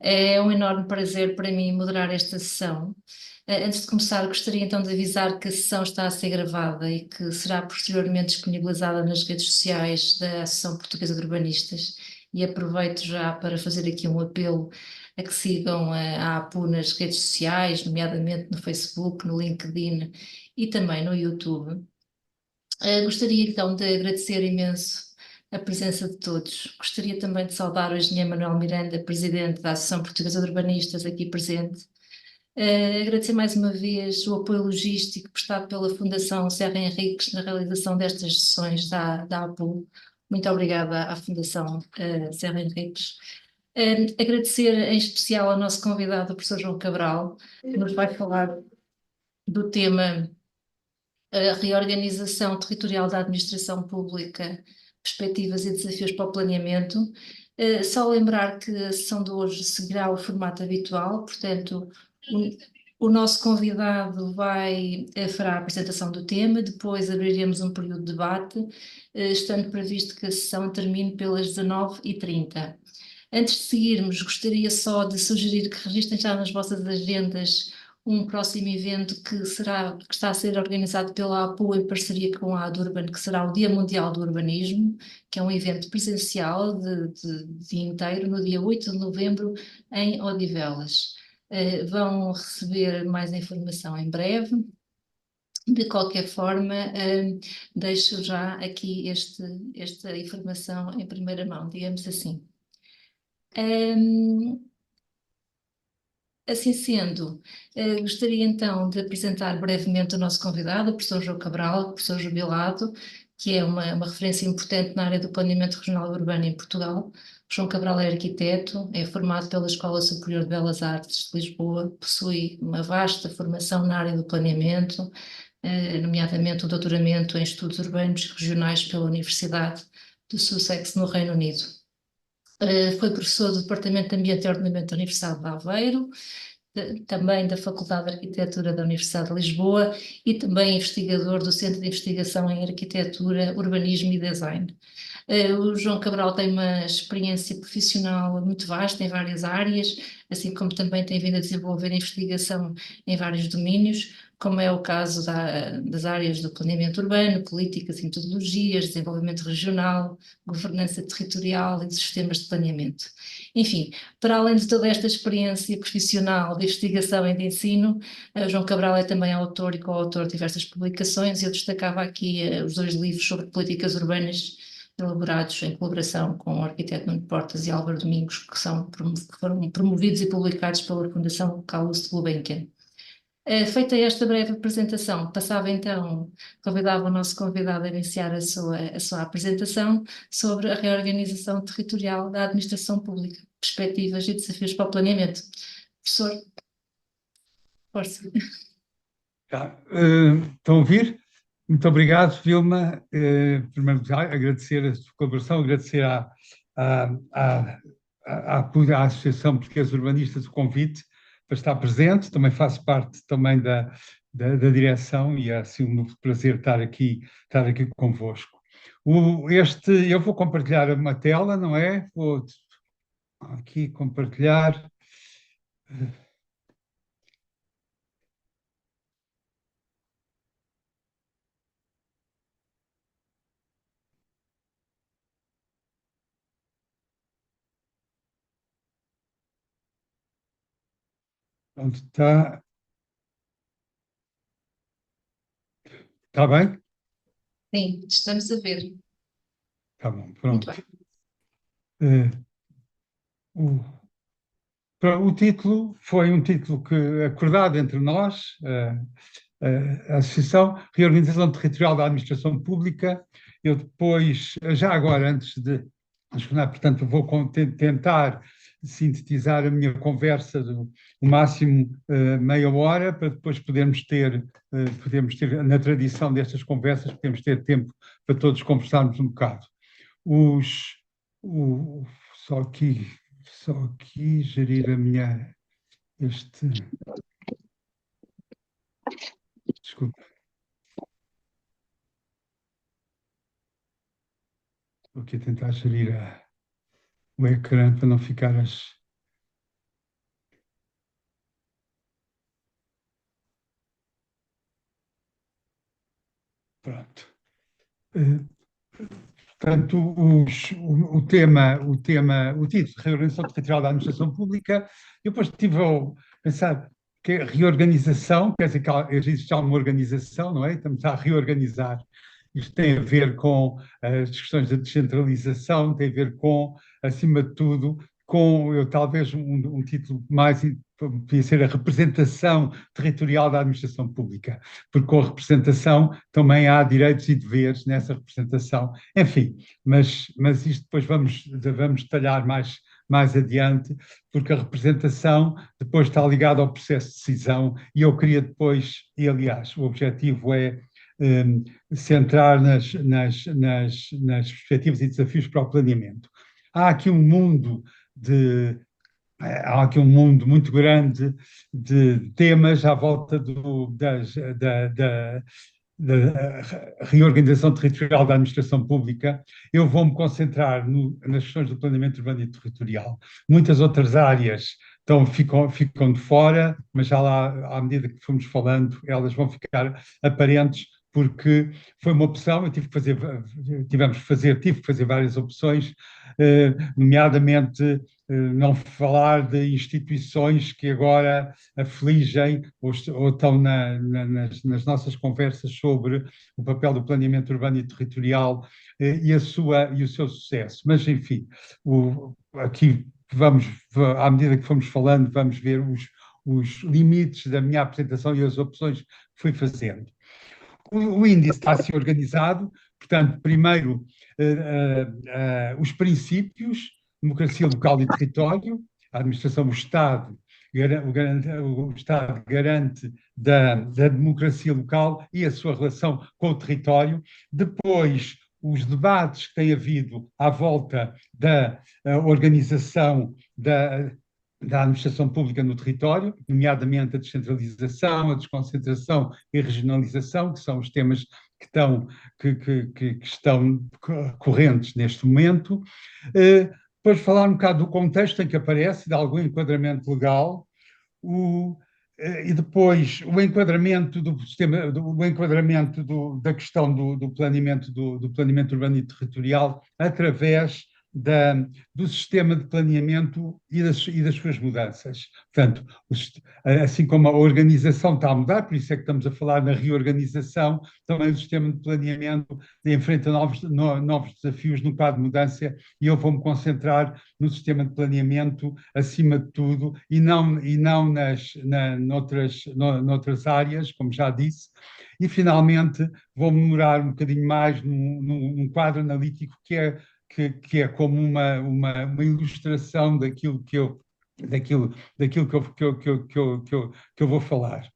É um enorme prazer para mim moderar esta sessão. Antes de começar, gostaria então de avisar que a sessão está a ser gravada e que será posteriormente disponibilizada nas redes sociais da Associação Portuguesa de Urbanistas. E aproveito já para fazer aqui um apelo a que sigam a APU nas redes sociais, nomeadamente no Facebook, no LinkedIn e também no YouTube. Gostaria então de agradecer imenso a presença de todos. Gostaria também de saudar o engenheiro Manuel Miranda, presidente da Associação Portuguesa de Urbanistas, aqui presente. Agradecer mais uma vez o apoio logístico prestado pela Fundação Serra Henriques na realização destas sessões da APU. Muito obrigada à Fundação Serra Henriques. Agradecer em especial ao nosso convidado, o professor João Cabral, que nos vai falar do tema a reorganização territorial da administração pública, perspectivas e desafios para o planeamento. Só lembrar que a sessão de hoje seguirá o formato habitual, portanto, o nosso convidado fará a apresentação do tema, depois abriremos um período de debate, estando previsto que a sessão termine pelas 19h30. Antes de seguirmos, gostaria só de sugerir que registrem já nas vossas agendas um próximo evento que está a ser organizado pela APU em parceria com a Adurban, que será o Dia Mundial do Urbanismo, que é um evento presencial de dia inteiro, no dia 8 de novembro, em Odivelas. Vão receber mais informação em breve. De qualquer forma, deixo já aqui esta informação em primeira mão, digamos assim. Assim sendo, gostaria então de apresentar brevemente o nosso convidado, o professor João Cabral, professor jubilado, que é uma referência importante na área do planeamento regional urbano em Portugal. O João Cabral é arquiteto, é formado pela Escola Superior de Belas Artes de Lisboa, possui uma vasta formação na área do planeamento, nomeadamente o doutoramento em estudos urbanos regionais pela Universidade de Sussex, no Reino Unido. Foi professor do Departamento de Ambiente e Ordenamento da Universidade de Aveiro, também da Faculdade de Arquitetura da Universidade de Lisboa e também investigador do Centro de Investigação em Arquitetura, Urbanismo e Design. O João Cabral tem uma experiência profissional muito vasta em várias áreas, assim como também tem vindo a desenvolver investigação em vários domínios, como é o caso das áreas do planeamento urbano, políticas e metodologias, desenvolvimento regional, governança territorial e sistemas de planeamento. Enfim, para além de toda esta experiência profissional de investigação e de ensino, João Cabral é também autor e coautor de diversas publicações. Eu destacava aqui os 2 livros sobre políticas urbanas elaborados em colaboração com o arquiteto Nuno Portas e Álvaro Domingos, que foram promovidos e publicados pela Fundação Carlos Gulbenkian. Feita esta breve apresentação, convidava o nosso convidado a iniciar a sua apresentação sobre a reorganização territorial da administração pública, perspectivas e desafios para o planeamento. Professor, força. Tá. Estão a ouvir? Muito obrigado, Vilma. Primeiro lugar, agradecer a sua colaboração, agradecer à Associação Portuguesa de Urbanistas o convite para estar presente. Também faço parte também da direção e é assim um prazer estar aqui convosco. Eu vou compartilhar uma tela, não é? Vou aqui compartilhar. Onde está? Está bem? Sim, estamos a ver. Está bom, Muito pronto. bem. Eh, o título foi um título acordado entre nós, a Associação Reorganização Territorial da Administração Pública. Eu depois, já agora, antes de responder, portanto, vou tentar sintetizar a minha conversa o máximo meia hora, para depois podermos ter, na tradição destas conversas, podemos ter tempo para todos conversarmos um bocado. Os, o, só aqui, gerir a minha, desculpa, estou aqui a tentar gerir o ecrã para não ficar Pronto. Portanto, o título de reorganização territorial da administração pública, eu depois estive a pensar que é reorganização, quer dizer que existe já uma organização, não é? Estamos a reorganizar. Isto tem a ver com as questões da descentralização, tem a ver com, acima de tudo, com, talvez um título mais, podia ser a representação territorial da administração pública, porque com a representação também há direitos e deveres nessa representação. Enfim, mas isto depois vamos detalhar mais adiante, porque a representação depois está ligada ao processo de decisão e eu queria depois, e aliás, o objetivo é centrar nas perspectivas e desafios para o planeamento. Há aqui um mundo muito grande de temas à volta da reorganização territorial da administração pública. Eu vou-me concentrar nas questões do planeamento urbano e territorial. Muitas outras áreas ficam de fora, mas já lá, à medida que fomos falando, elas vão ficar aparentes, porque foi uma opção, tive que fazer várias opções, nomeadamente não falar de instituições que agora afligem ou estão nas nossas conversas sobre o papel do planeamento urbano e territorial e o seu sucesso. Mas, enfim, aqui à medida que fomos falando, vamos ver os limites da minha apresentação e as opções que fui fazendo. O índice está assim organizado, portanto, primeiro, os princípios, democracia local e território, a administração, o Estado garante da democracia local e a sua relação com o território. Depois, os debates que tem havido à volta da organização da administração pública no território, nomeadamente a descentralização, a desconcentração e a regionalização, que são os temas que estão correntes neste momento. Depois falar um bocado do contexto em que aparece, de algum enquadramento legal, e depois o enquadramento do sistema, da questão do planeamento urbano e territorial através do sistema de planeamento e das suas mudanças. Portanto, assim como a organização está a mudar, por isso é que estamos a falar na reorganização, também o sistema de planeamento enfrenta novos desafios no quadro de mudança e eu vou-me concentrar no sistema de planeamento acima de tudo e não noutras áreas, como já disse. E, finalmente, vou-me demorar um bocadinho mais num quadro analítico que é como uma ilustração daquilo que eu vou falar.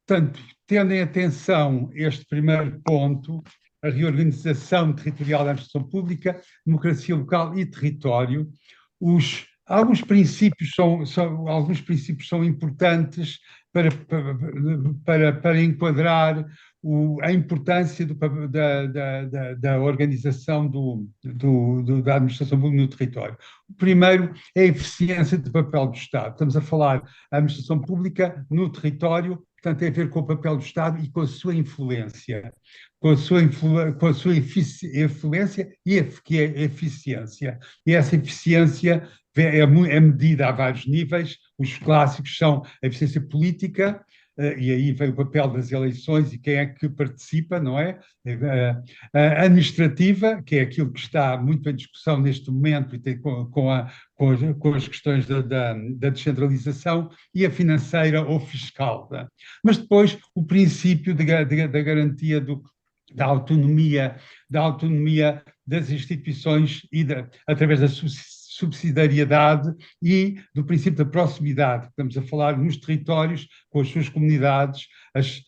Portanto, tendo em atenção este primeiro ponto, a reorganização territorial da administração pública, democracia local e território, alguns princípios são importantes para enquadrar a importância da organização da administração pública no território. O primeiro é a eficiência do papel do Estado. Estamos a falar da administração pública no território, portanto, tem a ver com o papel do Estado e com a sua influência. Com a sua influência e eficiência. E essa eficiência é medida a vários níveis. Os clássicos são a eficiência política, e aí vem o papel das eleições e quem é que participa, não é? A administrativa, que é aquilo que está muito em discussão neste momento e tem com as questões da descentralização, e a financeira ou fiscal. Tá? Mas depois o princípio da garantia da autonomia das instituições através da subsidiariedade e do princípio da proximidade. Estamos a falar nos territórios, com as suas comunidades, os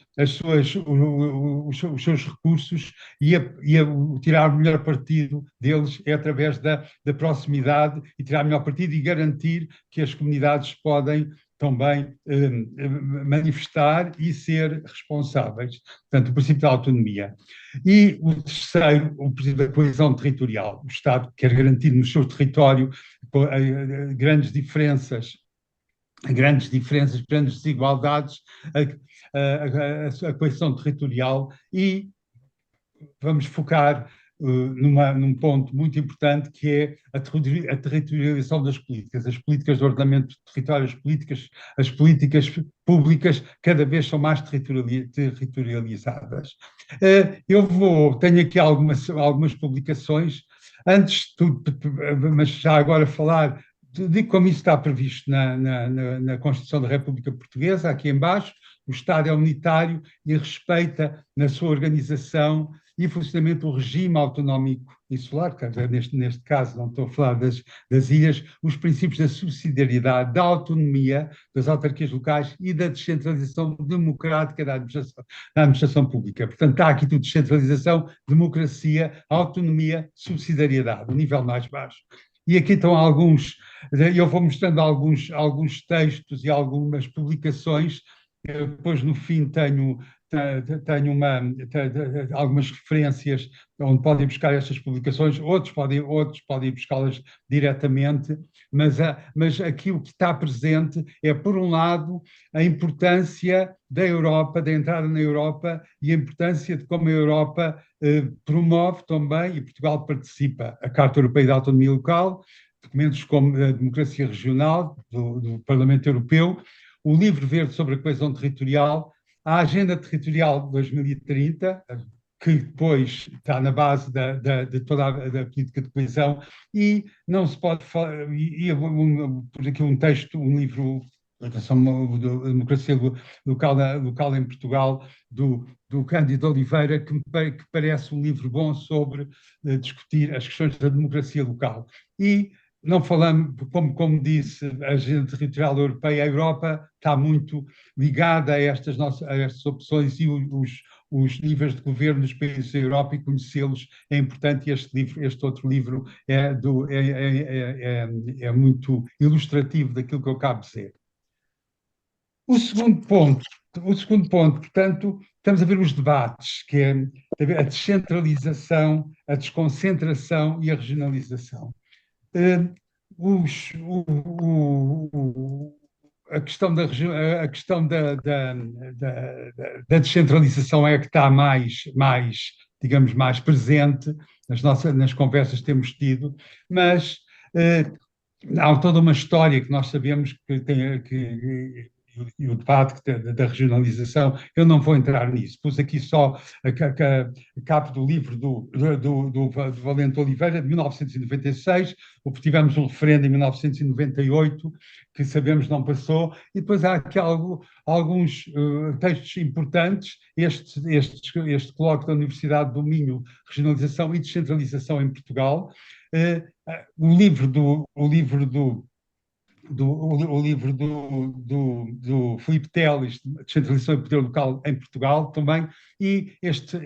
seus recursos e tirar o melhor partido deles é através da proximidade e tirar o melhor partido e garantir que as comunidades podem também manifestar e ser responsáveis. Portanto, o princípio da autonomia. E o terceiro, o princípio da coesão territorial. O Estado quer garantir no seu território grandes diferenças, grandes desigualdades, a coesão territorial e vamos focar num ponto muito importante que é a territorialização das políticas. As políticas de ordenamento territorial, as políticas públicas cada vez são mais territorializadas. Tenho aqui algumas publicações, antes de tudo, mas já agora falar de como isso está previsto na Constituição da República Portuguesa, aqui embaixo. O Estado é unitário e respeita na sua organização e funcionamento o regime autonómico insular, neste caso não estou a falar das ilhas, os princípios da subsidiariedade, da autonomia das autarquias locais e da descentralização democrática da administração pública. Portanto, está aqui tudo: descentralização, democracia, autonomia, subsidiariedade, o nível mais baixo. E aqui estão eu vou mostrando alguns textos e algumas publicações. Depois, no fim, tenho algumas referências onde podem buscar estas publicações, outros podem buscá-las diretamente, mas aqui o que está presente é, por um lado, a importância da Europa, da entrada na Europa, e a importância de como a Europa promove também, e Portugal participa, a Carta Europeia da Autonomia Local, documentos como a democracia regional do Parlamento Europeu, o Livro Verde sobre a Coesão Territorial, a Agenda Territorial de 2030, que depois está na base de toda a política de coesão, e não se pode falar, por aqui um texto, um livro, a Democracia Local em Portugal, do Cândido Oliveira, que parece um livro bom sobre discutir as questões da democracia local. E não falamos, como disse, a agenda territorial europeia, a Europa está muito ligada a estas opções, e os níveis de governo dos países da Europa, e conhecê-los é importante. Este outro livro é muito ilustrativo daquilo que eu acabo de dizer. O segundo ponto, portanto, estamos a ver os debates, que é a descentralização, a desconcentração e a regionalização. A questão da descentralização é que está digamos, mais presente nas conversas que temos tido, mas há toda uma história que nós sabemos e o debate da regionalização. Eu não vou entrar nisso. Pus aqui só a capa do livro do Valente Oliveira, de 1996, porque tivemos um referendo em 1998, que sabemos não passou, e depois há aqui alguns textos importantes. Este colóquio da Universidade do Minho, Regionalização e Descentralização em Portugal, o livro do Filipe Teles, Descentralização e Poder Local em Portugal, também, e este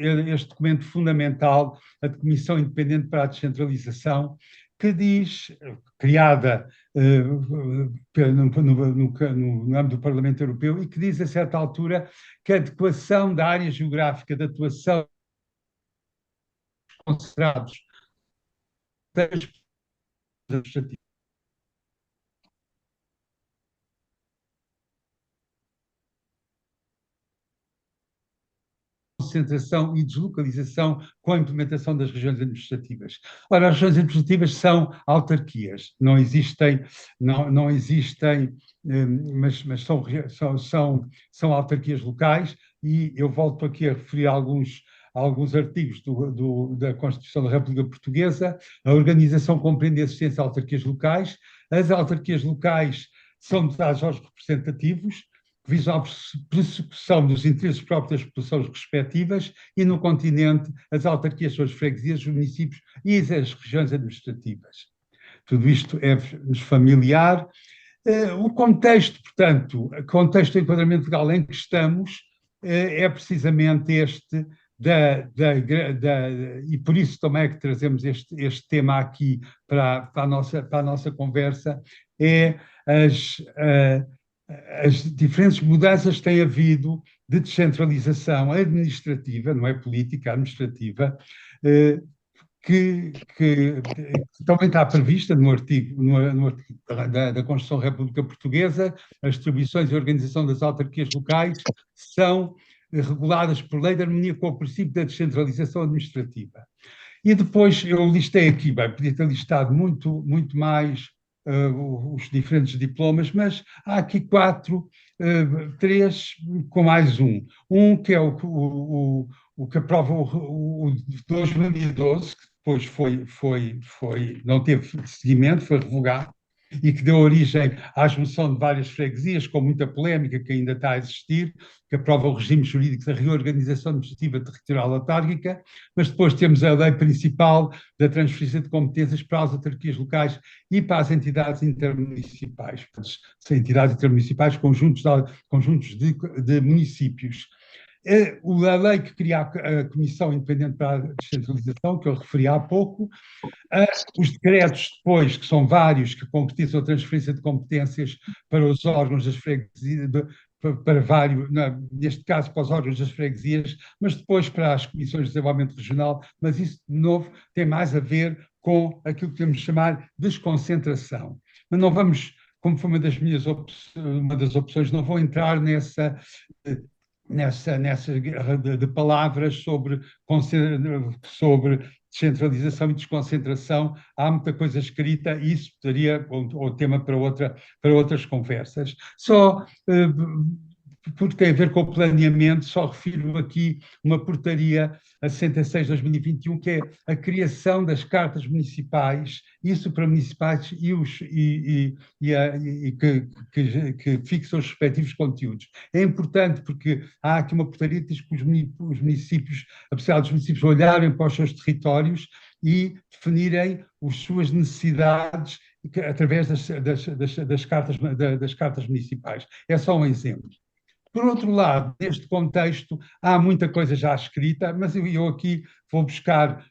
documento fundamental, a Comissão Independente para a Descentralização, que diz, criada no âmbito do Parlamento Europeu, e que diz, a certa altura, que a adequação da área geográfica de atuação considerados concentração e deslocalização com a implementação das regiões administrativas. Ora, as regiões administrativas são autarquias, não existem, mas são autarquias locais, e eu volto aqui a referir alguns artigos da Constituição da República Portuguesa. A organização compreende a existência de autarquias locais. As autarquias locais são dadas aos representativos, que visam a persecução dos interesses próprios das populações respectivas, e no continente as autarquias são as freguesias, os municípios e as regiões administrativas. Tudo isto é-nos familiar. O contexto, portanto, o contexto de enquadramento legal em que estamos é precisamente este, e por isso também é que trazemos este tema aqui para a nossa conversa, é as diferentes mudanças que têm havido de descentralização administrativa, não é política, administrativa, que também está prevista no artigo da Constituição da República Portuguesa. As distribuições e organização das autarquias locais são reguladas por lei de harmonia com o princípio da descentralização administrativa. E depois eu listei aqui, bem, podia ter listado muito mais os diferentes diplomas, mas há aqui três com mais um. Um que é o que aprova o de 2012, que depois não teve seguimento, foi revogado, e que deu origem à junção de várias freguesias, com muita polémica que ainda está a existir, que aprova o regime jurídico da reorganização administrativa territorial autárquica, mas depois temos a lei principal da transferência de competências para as autarquias locais e para as entidades intermunicipais. As entidades intermunicipais, conjuntos de municípios. A lei que cria a Comissão Independente para a Descentralização, que eu referi há pouco, os decretos depois, que são vários, que concretizam a transferência de competências para os órgãos das freguesias, para vários, neste caso para os órgãos das freguesias, mas depois para as comissões de desenvolvimento regional, mas isso, de novo, tem mais a ver com aquilo que podemos chamar de desconcentração. Mas não vamos, como foi uma das opções, não vou entrar nessa guerra de palavras sobre descentralização e desconcentração. Há muita coisa escrita e isso seria o tema para outras conversas. Só porque tem a ver com o planeamento, só refiro aqui uma portaria a 66/2021, que é a criação das cartas municipais e supramunicipais que fixam os respectivos conteúdos. É importante porque há aqui uma portaria que diz que os municípios, apesar dos municípios olharem para os seus territórios e definirem as suas necessidades através das cartas municipais. É só um exemplo. Por outro lado, neste contexto, há muita coisa já escrita, mas eu aqui vou buscar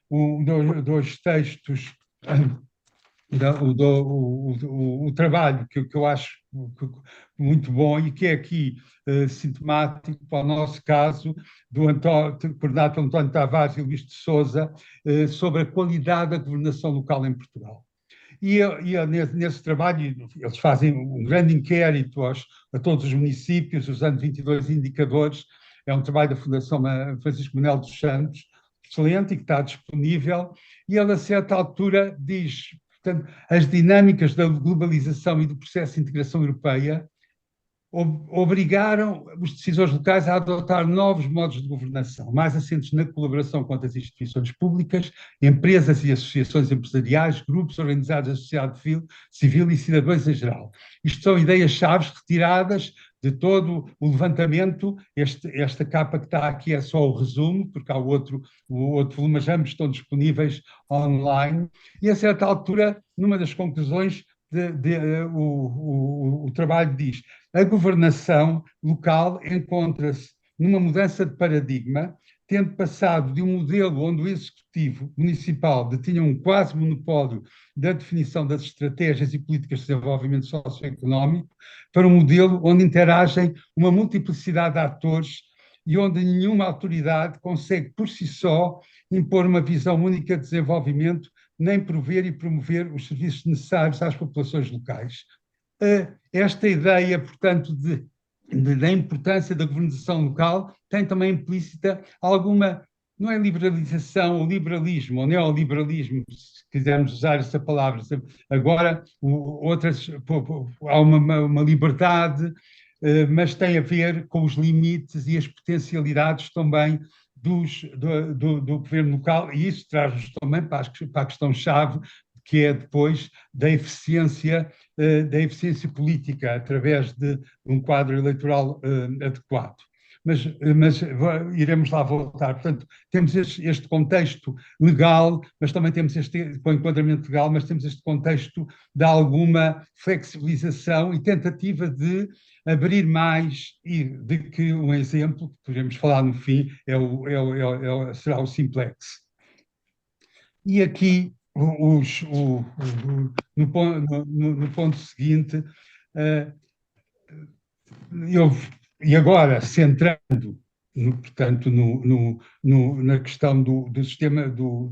dois textos, o trabalho que eu acho muito bom e que é aqui sintomático para o nosso caso, coordenado pelo António Tavares e Luís de Sousa, sobre a qualidade da governação local em Portugal. E nesse trabalho, eles fazem um grande inquérito a todos os municípios, usando 22 indicadores. É um trabalho da Fundação Francisco Manuel dos Santos, excelente e que está disponível. E ele, a certa altura, diz, portanto, as dinâmicas da globalização e do processo de integração europeia obrigaram os decisores locais a adotar novos modos de governação, mais assentes na colaboração com as instituições públicas, empresas e associações empresariais, grupos organizados da sociedade civil e cidadãos em geral. Isto são ideias-chave retiradas de todo o levantamento. Esta capa que está aqui é só o resumo, porque há o outro volume, mas ambos estão disponíveis online. E a certa altura, numa das conclusões, o trabalho diz: a governação local encontra-se numa mudança de paradigma, tendo passado de um modelo onde o executivo municipal detinha um quase monopólio da definição das estratégias e políticas de desenvolvimento socioeconómico, para um modelo onde interagem uma multiplicidade de atores e onde nenhuma autoridade consegue por si só impor uma visão única de desenvolvimento, nem prover e promover os serviços necessários às populações locais. Esta ideia, portanto, da importância da governação local tem também implícita alguma, não é liberalização, ou liberalismo, ou neoliberalismo, se quisermos usar essa palavra. Agora, há uma liberdade, mas tem a ver com os limites e as potencialidades também do governo local, e isso traz-nos também para a questão-chave, que é depois da eficiência política, através de um quadro eleitoral adequado. Mas iremos lá voltar. Portanto, temos este contexto legal, mas também temos com enquadramento legal, mas temos este contexto de alguma flexibilização e tentativa de abrir mais, e de que um exemplo, que podemos falar no fim, será o Simplex. E aqui, no ponto seguinte, e agora, centrando portanto, na questão do sistema do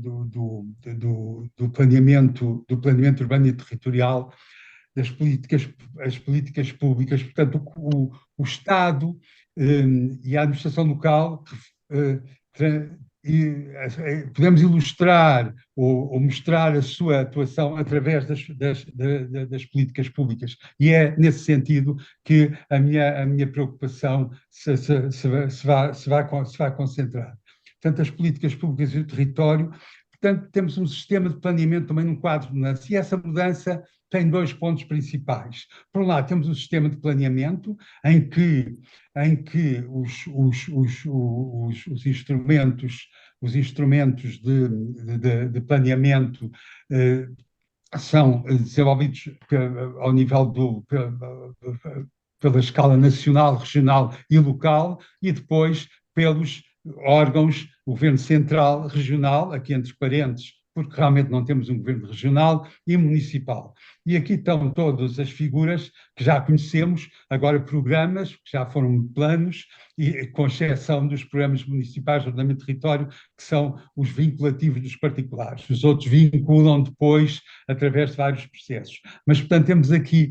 planeamento urbano e territorial, as políticas públicas, portanto, o Estado e a administração local podemos ilustrar ou mostrar a sua atuação através das políticas públicas. E é nesse sentido que a minha preocupação se vai concentrar. Portanto, as políticas públicas e o território. Portanto, temos um sistema de planeamento também num quadro de mudança, e essa mudança tem dois pontos principais. Por um lado, temos o sistema de planeamento, em que os instrumentos de planeamento são desenvolvidos ao nível pela escala nacional, regional e local, e depois pelos órgãos, o governo central, regional, aqui entre parênteses, porque realmente não temos um governo regional, e municipal. E aqui estão todas as figuras que já conhecemos, agora programas, que já foram planos, e com exceção dos programas municipais de ordenamento de território, que são os vinculativos dos particulares. Os outros vinculam depois através de vários processos. Mas, portanto, temos aqui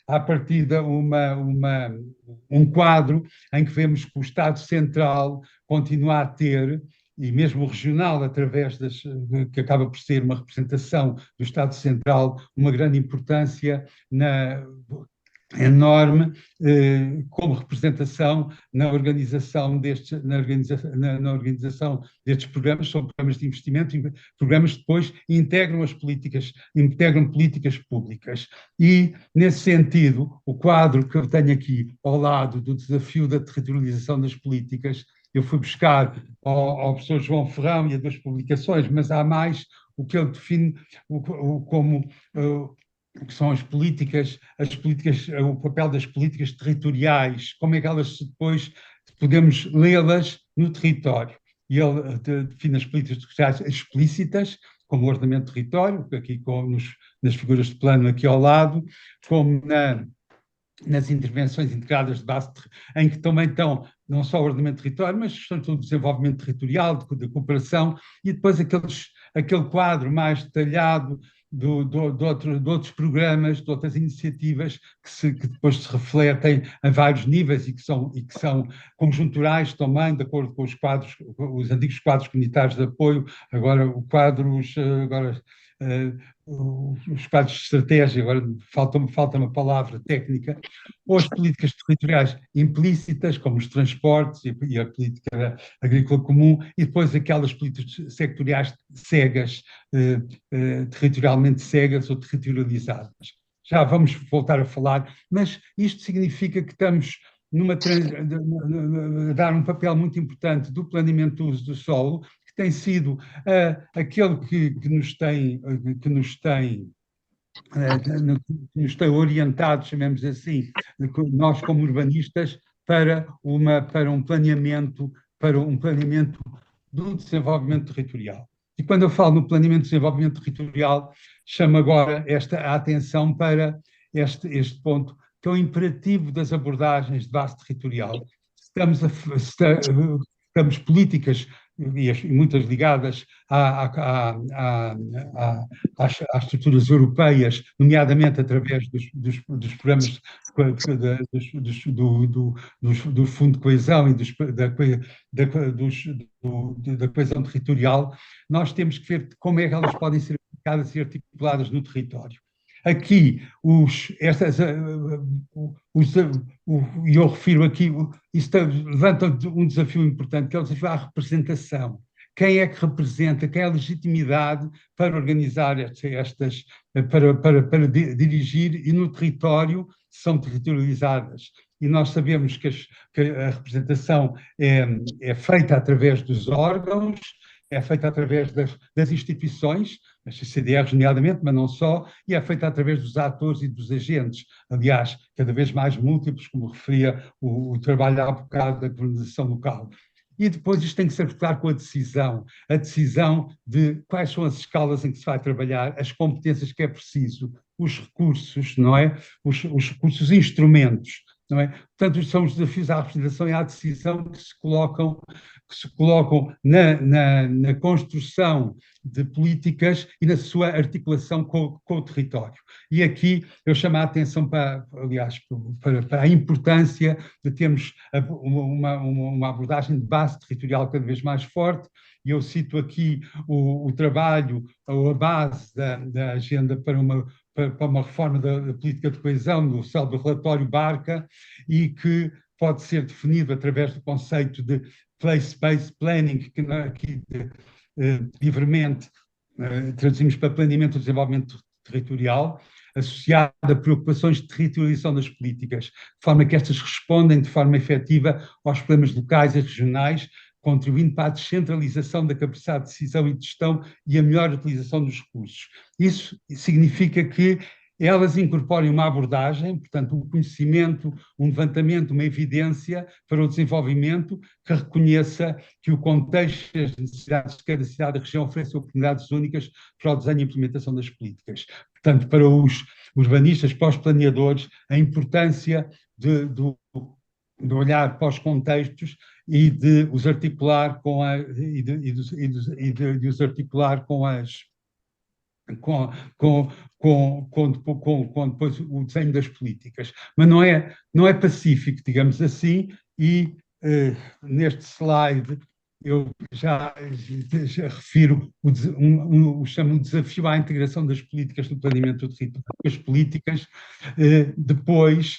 à partida, um quadro em que vemos que o Estado Central continua a ter, e mesmo o regional, através que acaba por ser uma representação do Estado Central, uma grande importância enorme como representação na organização destes programas. São programas de investimento, programas que depois integram políticas públicas. E, nesse sentido, o quadro que eu tenho aqui ao lado do desafio da territorialização das políticas, eu fui buscar ao professor João Ferrão e a duas publicações, mas há mais o que ele define como o que são as políticas, o papel das políticas territoriais, como é que elas depois podemos lê-las no território. E ele define as políticas territoriais explícitas, como o ordenamento do território, aqui nas figuras de plano aqui ao lado, como nas intervenções integradas de base, em que também estão não só o ordenamento do território, mas questões do desenvolvimento territorial, de cooperação, e depois aquele quadro mais detalhado de outros programas, de outras iniciativas que depois se refletem a vários níveis e que são conjunturais também, de acordo com os antigos quadros comunitários de apoio, agora os quadros de estratégia, agora falta uma palavra técnica, ou as políticas territoriais implícitas, como os transportes e a política agrícola comum, e depois aquelas políticas sectoriais cegas, territorialmente cegas ou territorializadas. Já vamos voltar a falar, mas isto significa que estamos a dar um papel muito importante do planeamento do uso do solo, que tem sido aquele que nos tem orientado, chamemos assim, nós como urbanistas, para um planeamento do desenvolvimento territorial. E quando eu falo no planeamento de desenvolvimento territorial, chamo agora a atenção para este ponto, que é o imperativo das abordagens de base territorial. Estamos políticas, e muitas ligadas às estruturas europeias, nomeadamente através dos programas do Fundo de Coesão e da coesão territorial. Nós temos que ver como é que elas podem ser aplicadas e articuladas no território. Aqui, e eu refiro aqui, isto levanta um desafio importante, que é o desafio à representação. Quem é que representa, quem é a legitimidade para organizar para dirigir, e no território são territorializadas. E nós sabemos que a representação é feita através dos órgãos, é feita através das instituições, as CCDRs nomeadamente, mas não só, e é feita através dos atores e dos agentes, aliás, cada vez mais múltiplos, como referia o trabalho há bocado da governação local. E depois isto tem que ser claro com a decisão de quais são as escalas em que se vai trabalhar, as competências que é preciso, os recursos, não é? Os recursos, os instrumentos, não é? portanto, são os desafios à representação e à decisão que se colocam na construção de políticas e na sua articulação com o território. E aqui eu chamo a atenção aliás, para a importância de termos uma abordagem de base territorial cada vez mais forte. E eu cito aqui o trabalho, ou a base da agenda para uma reforma da política de coesão, do célebre relatório Barca, e que pode ser definido através do conceito de place-based planning, que aqui livremente traduzimos para planeamento do desenvolvimento territorial, associado a preocupações de territorialização das políticas, de forma que estas respondem de forma efetiva aos problemas locais e regionais, contribuindo para a descentralização da capacidade de decisão e de gestão e a melhor utilização dos recursos. Isso significa que elas incorporem uma abordagem, portanto, um conhecimento, um levantamento, uma evidência para o desenvolvimento que reconheça que o contexto e as necessidades de cada cidade e região oferecem oportunidades únicas para o desenho e implementação das políticas. Portanto, para os urbanistas, para os planeadores, a importância de olhar para os contextos e de os articular de os articular com depois o desenho das políticas. Mas não é pacífico, digamos assim, e neste slide eu já refiro chamo o desafio à integração das políticas no planeamento do território. As políticas, depois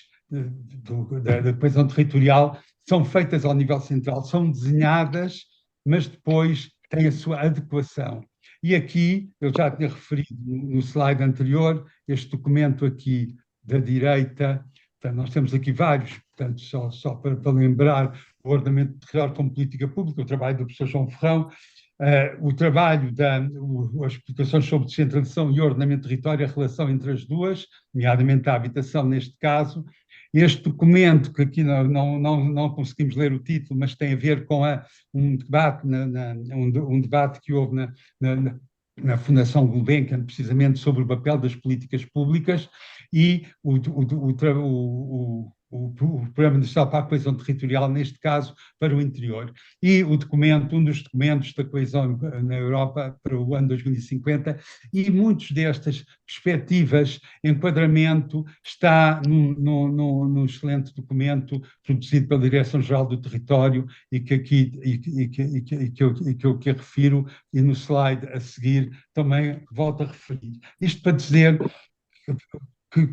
da coesão territorial, são feitas ao nível central, são desenhadas, mas depois têm a sua adequação. E aqui, eu já tinha referido no slide anterior, este documento aqui da direita, portanto, nós temos aqui vários, portanto, só para lembrar, o ordenamento do território como política pública, o trabalho do professor João Ferrão, o trabalho as explicações sobre descentralização e ordenamento do território, a relação entre as duas, nomeadamente a habitação neste caso. Este documento, que aqui não conseguimos ler o título, mas tem a ver com um debate que houve na Fundação Gulbenkian, precisamente sobre o papel das políticas públicas e o Programa Nacional para a Coesão Territorial, neste caso, para o interior. E um dos documentos da coesão na Europa para o ano 2050, e muitas destas perspectivas, enquadramento, está num excelente documento produzido pela Direção-Geral do Território e que eu refiro, e no slide a seguir também volto a referir. Isto para dizer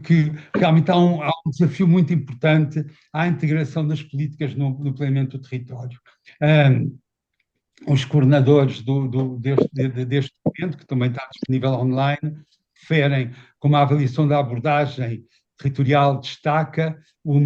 que realmente há um desafio muito importante à integração das políticas no planeamento do território. Os coordenadores deste documento, que também está disponível online, referem como a avaliação da abordagem territorial destaca, eu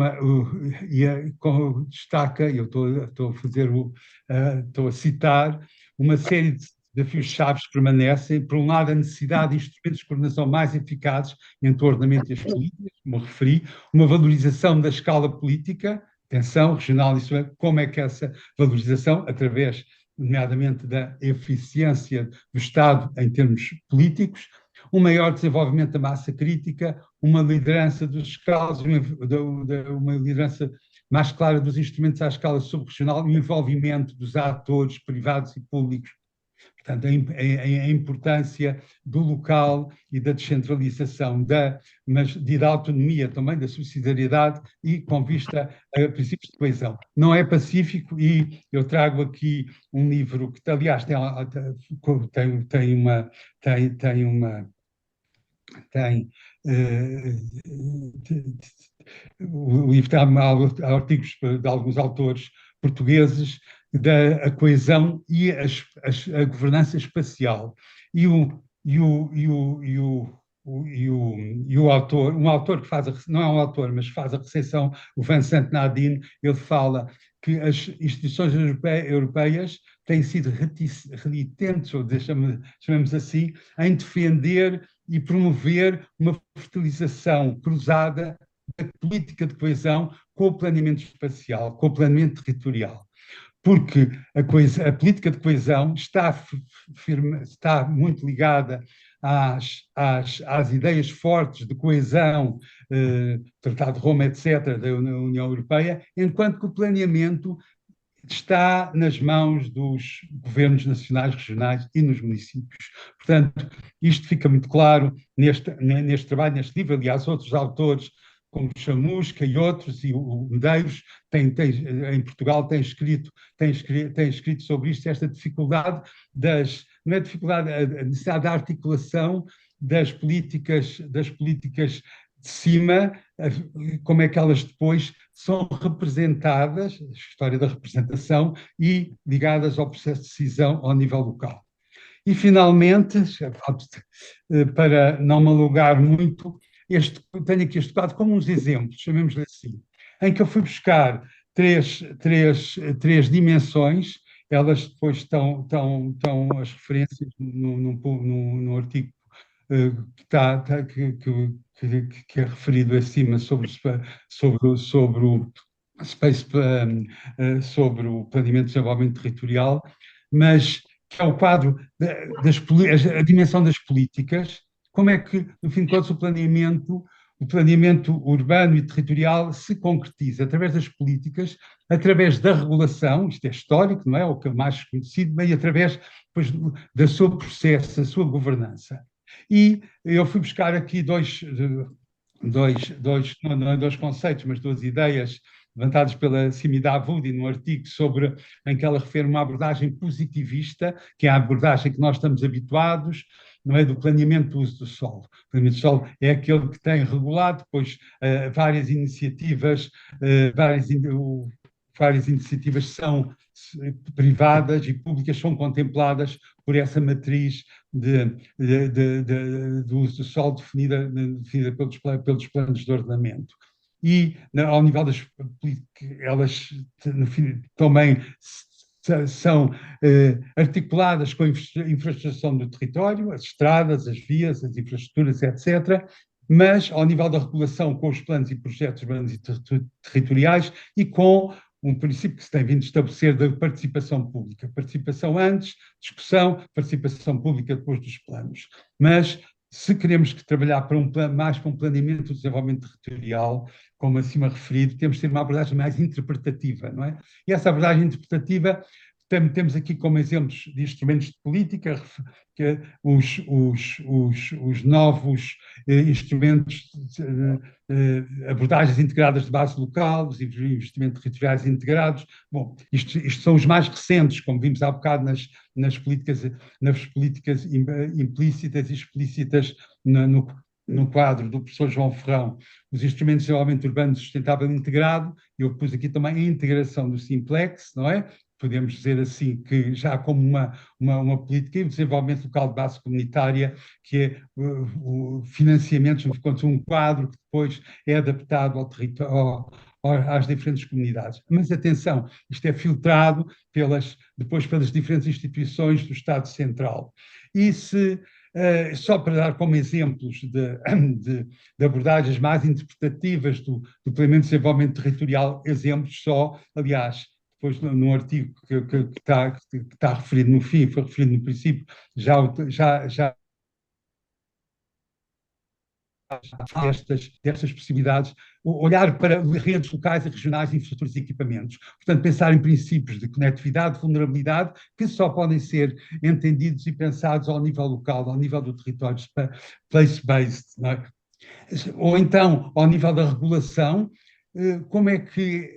estou a citar, uma série de desafios chaves permanecem, por um lado, a necessidade de instrumentos de coordenação mais eficazes entre o ordenamento e as políticas, como referi, uma valorização da escala política, tensão regional, isso é, como é que essa valorização, através, nomeadamente, da eficiência do Estado em termos políticos, um maior desenvolvimento da massa crítica, uma liderança dos escalas, uma liderança mais clara dos instrumentos à escala subregional e o envolvimento dos atores privados e públicos. Portanto, a importância do local e da descentralização, da autonomia também, da subsidiariedade e com vista a princípios de coesão. Não é pacífico e eu trago aqui um livro que, aliás, o livro tem artigos de alguns autores portugueses da coesão e a governança espacial. E o autor, um autor que não é um autor, mas faz a recepção, o Vincent Nadine, ele fala que as instituições europeias têm sido renitentes, ou chamemos assim, em defender e promover uma fertilização cruzada da política de coesão com o planeamento espacial, com o planeamento territorial. Porque a política de coesão está muito ligada às ideias fortes de coesão, Tratado de Roma, etc., da União Europeia, enquanto que o planeamento está nas mãos dos governos nacionais, regionais e nos municípios. Portanto, isto fica muito claro neste trabalho, neste livro. Aliás, outros autores, como Chamusca e outros, e o Medeiros, em Portugal, têm escrito sobre isto, esta dificuldade não é dificuldade, a necessidade da articulação das políticas de cima, como é que elas depois são representadas, a história da representação, e ligadas ao processo de decisão ao nível local. E, finalmente, para não me alugar muito, tenho aqui este quadro como uns exemplos, chamemos-lhe assim, em que eu fui buscar três dimensões. Elas depois estão as referências no artigo que é referido acima sobre o Space, sobre o planeamento de desenvolvimento territorial, mas que é o quadro a dimensão das políticas, como é que, no fim de contas, o planeamento urbano e territorial se concretiza através das políticas, através da regulação, isto é histórico, não é? O que é mais conhecido, mas através depois do seu processo, da sua governança. E eu fui buscar aqui não é dois conceitos, mas duas ideias levantadas pela Simi Davudi no artigo em que ela refere uma abordagem positivista, que é a abordagem que nós estamos habituados, não é, do planeamento do uso do solo. O planeamento do solo é aquele que tem regulado depois várias iniciativas, várias iniciativas são privadas e públicas são contempladas por essa matriz do uso do solo definida pelos planos de ordenamento. E, ao nível das políticas, elas também são articuladas com a infraestruturação do território, as estradas, as vias, as infraestruturas, etc., mas ao nível da regulação com os planos e projetos urbanos e territoriais e com um princípio que se tem vindo a estabelecer da participação pública. Participação antes, discussão, participação pública depois dos planos. Mas, se queremos trabalhar mais para um planeamento do desenvolvimento territorial, como acima referido, temos de ter uma abordagem mais interpretativa, não é? E essa abordagem interpretativa temos aqui como exemplos de instrumentos de política, que os novos instrumentos, abordagens integradas de base local, os investimentos territoriais integrados. Bom, isto são os mais recentes, como vimos há bocado nas políticas implícitas e explícitas no quadro do professor João Ferrão, os instrumentos de desenvolvimento urbano sustentável integrado. Eu pus aqui também a integração do Simplex, não é? Podemos dizer assim, que já como uma política de desenvolvimento local de base comunitária, que é o financiamento, um quadro que depois é adaptado ao território, às diferentes comunidades. Mas atenção, isto é filtrado depois pelas diferentes instituições do Estado Central. E só para dar como exemplos de abordagens mais interpretativas do planeamento de desenvolvimento territorial, exemplos só, aliás, depois no artigo que está referido no fim, foi referido no princípio, já destas possibilidades, olhar para redes locais e regionais de infraestruturas e equipamentos. Portanto, pensar em princípios de conectividade, vulnerabilidade, que só podem ser entendidos e pensados ao nível local, ao nível do território place-based, não é? Ou então, ao nível da regulação, como é que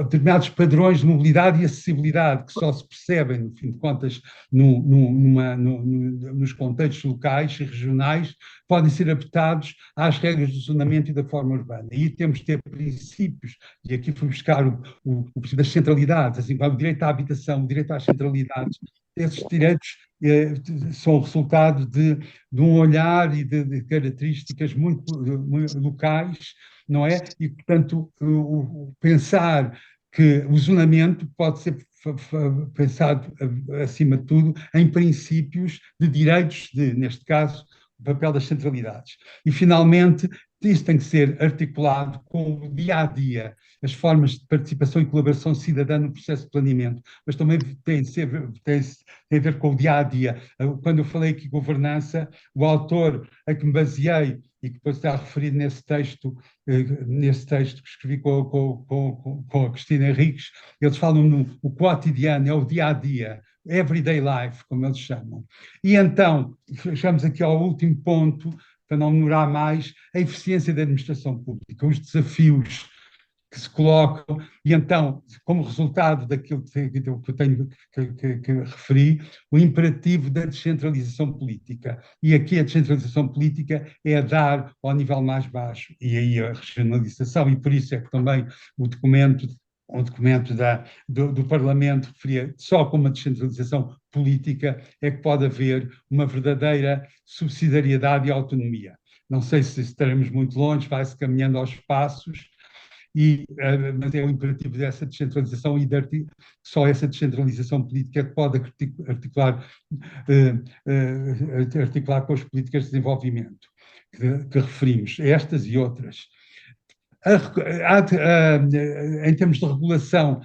determinados padrões de mobilidade e acessibilidade que só se percebem, no fim de contas, nos contextos locais e regionais, podem ser adaptados às regras do zonamento e da forma urbana. E temos de ter princípios, e aqui fui buscar o princípio das centralidades, assim como o direito à habitação, o direito às centralidades. Esses direitos são o resultado de um olhar e de características muito locais, não é? E, portanto, pensar que o zonamento pode ser pensado, acima de tudo, em princípios de direitos neste caso, papel das centralidades. E, finalmente, isso tem que ser articulado com o dia-a-dia, as formas de participação e colaboração cidadã no processo de planeamento, mas também tem a ver com o dia-a-dia. Quando eu falei aqui governança, o autor a que me baseei e que depois está referido nesse texto que escrevi com a Cristina Henriques, eles falam no o cotidiano, é o dia-a-dia, everyday life, como eles chamam. E então, chegamos aqui ao último ponto, para não demorar mais, a eficiência da administração pública, os desafios que se colocam, e então, como resultado daquilo que eu tenho que referi, o imperativo da descentralização política. E aqui a descentralização política é dar ao nível mais baixo, e aí a regionalização, e por isso é que também o documento do Parlamento referia só com uma descentralização política é que pode haver uma verdadeira subsidiariedade e autonomia. Não sei se estaremos muito longe, vai-se caminhando aos passos, mas é o imperativo dessa descentralização e só essa descentralização política que pode articular com as políticas de desenvolvimento que referimos, estas e outras. Em termos de regulação,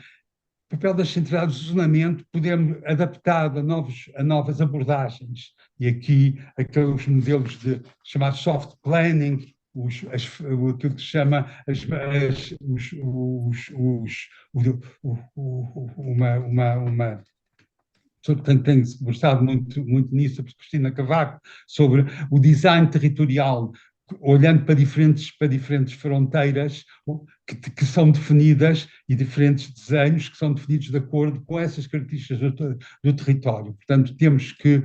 o papel das centralidades de zonamento podemos adaptado a novas abordagens, e aqui aqueles modelos de chamado soft planning, aquilo que se chama uma tenho-se gostado muito nisso, a Cristina Cavaco, sobre o design territorial, olhando para diferentes fronteiras que são definidas e diferentes desenhos que são definidos de acordo com essas características do território. Portanto, temos que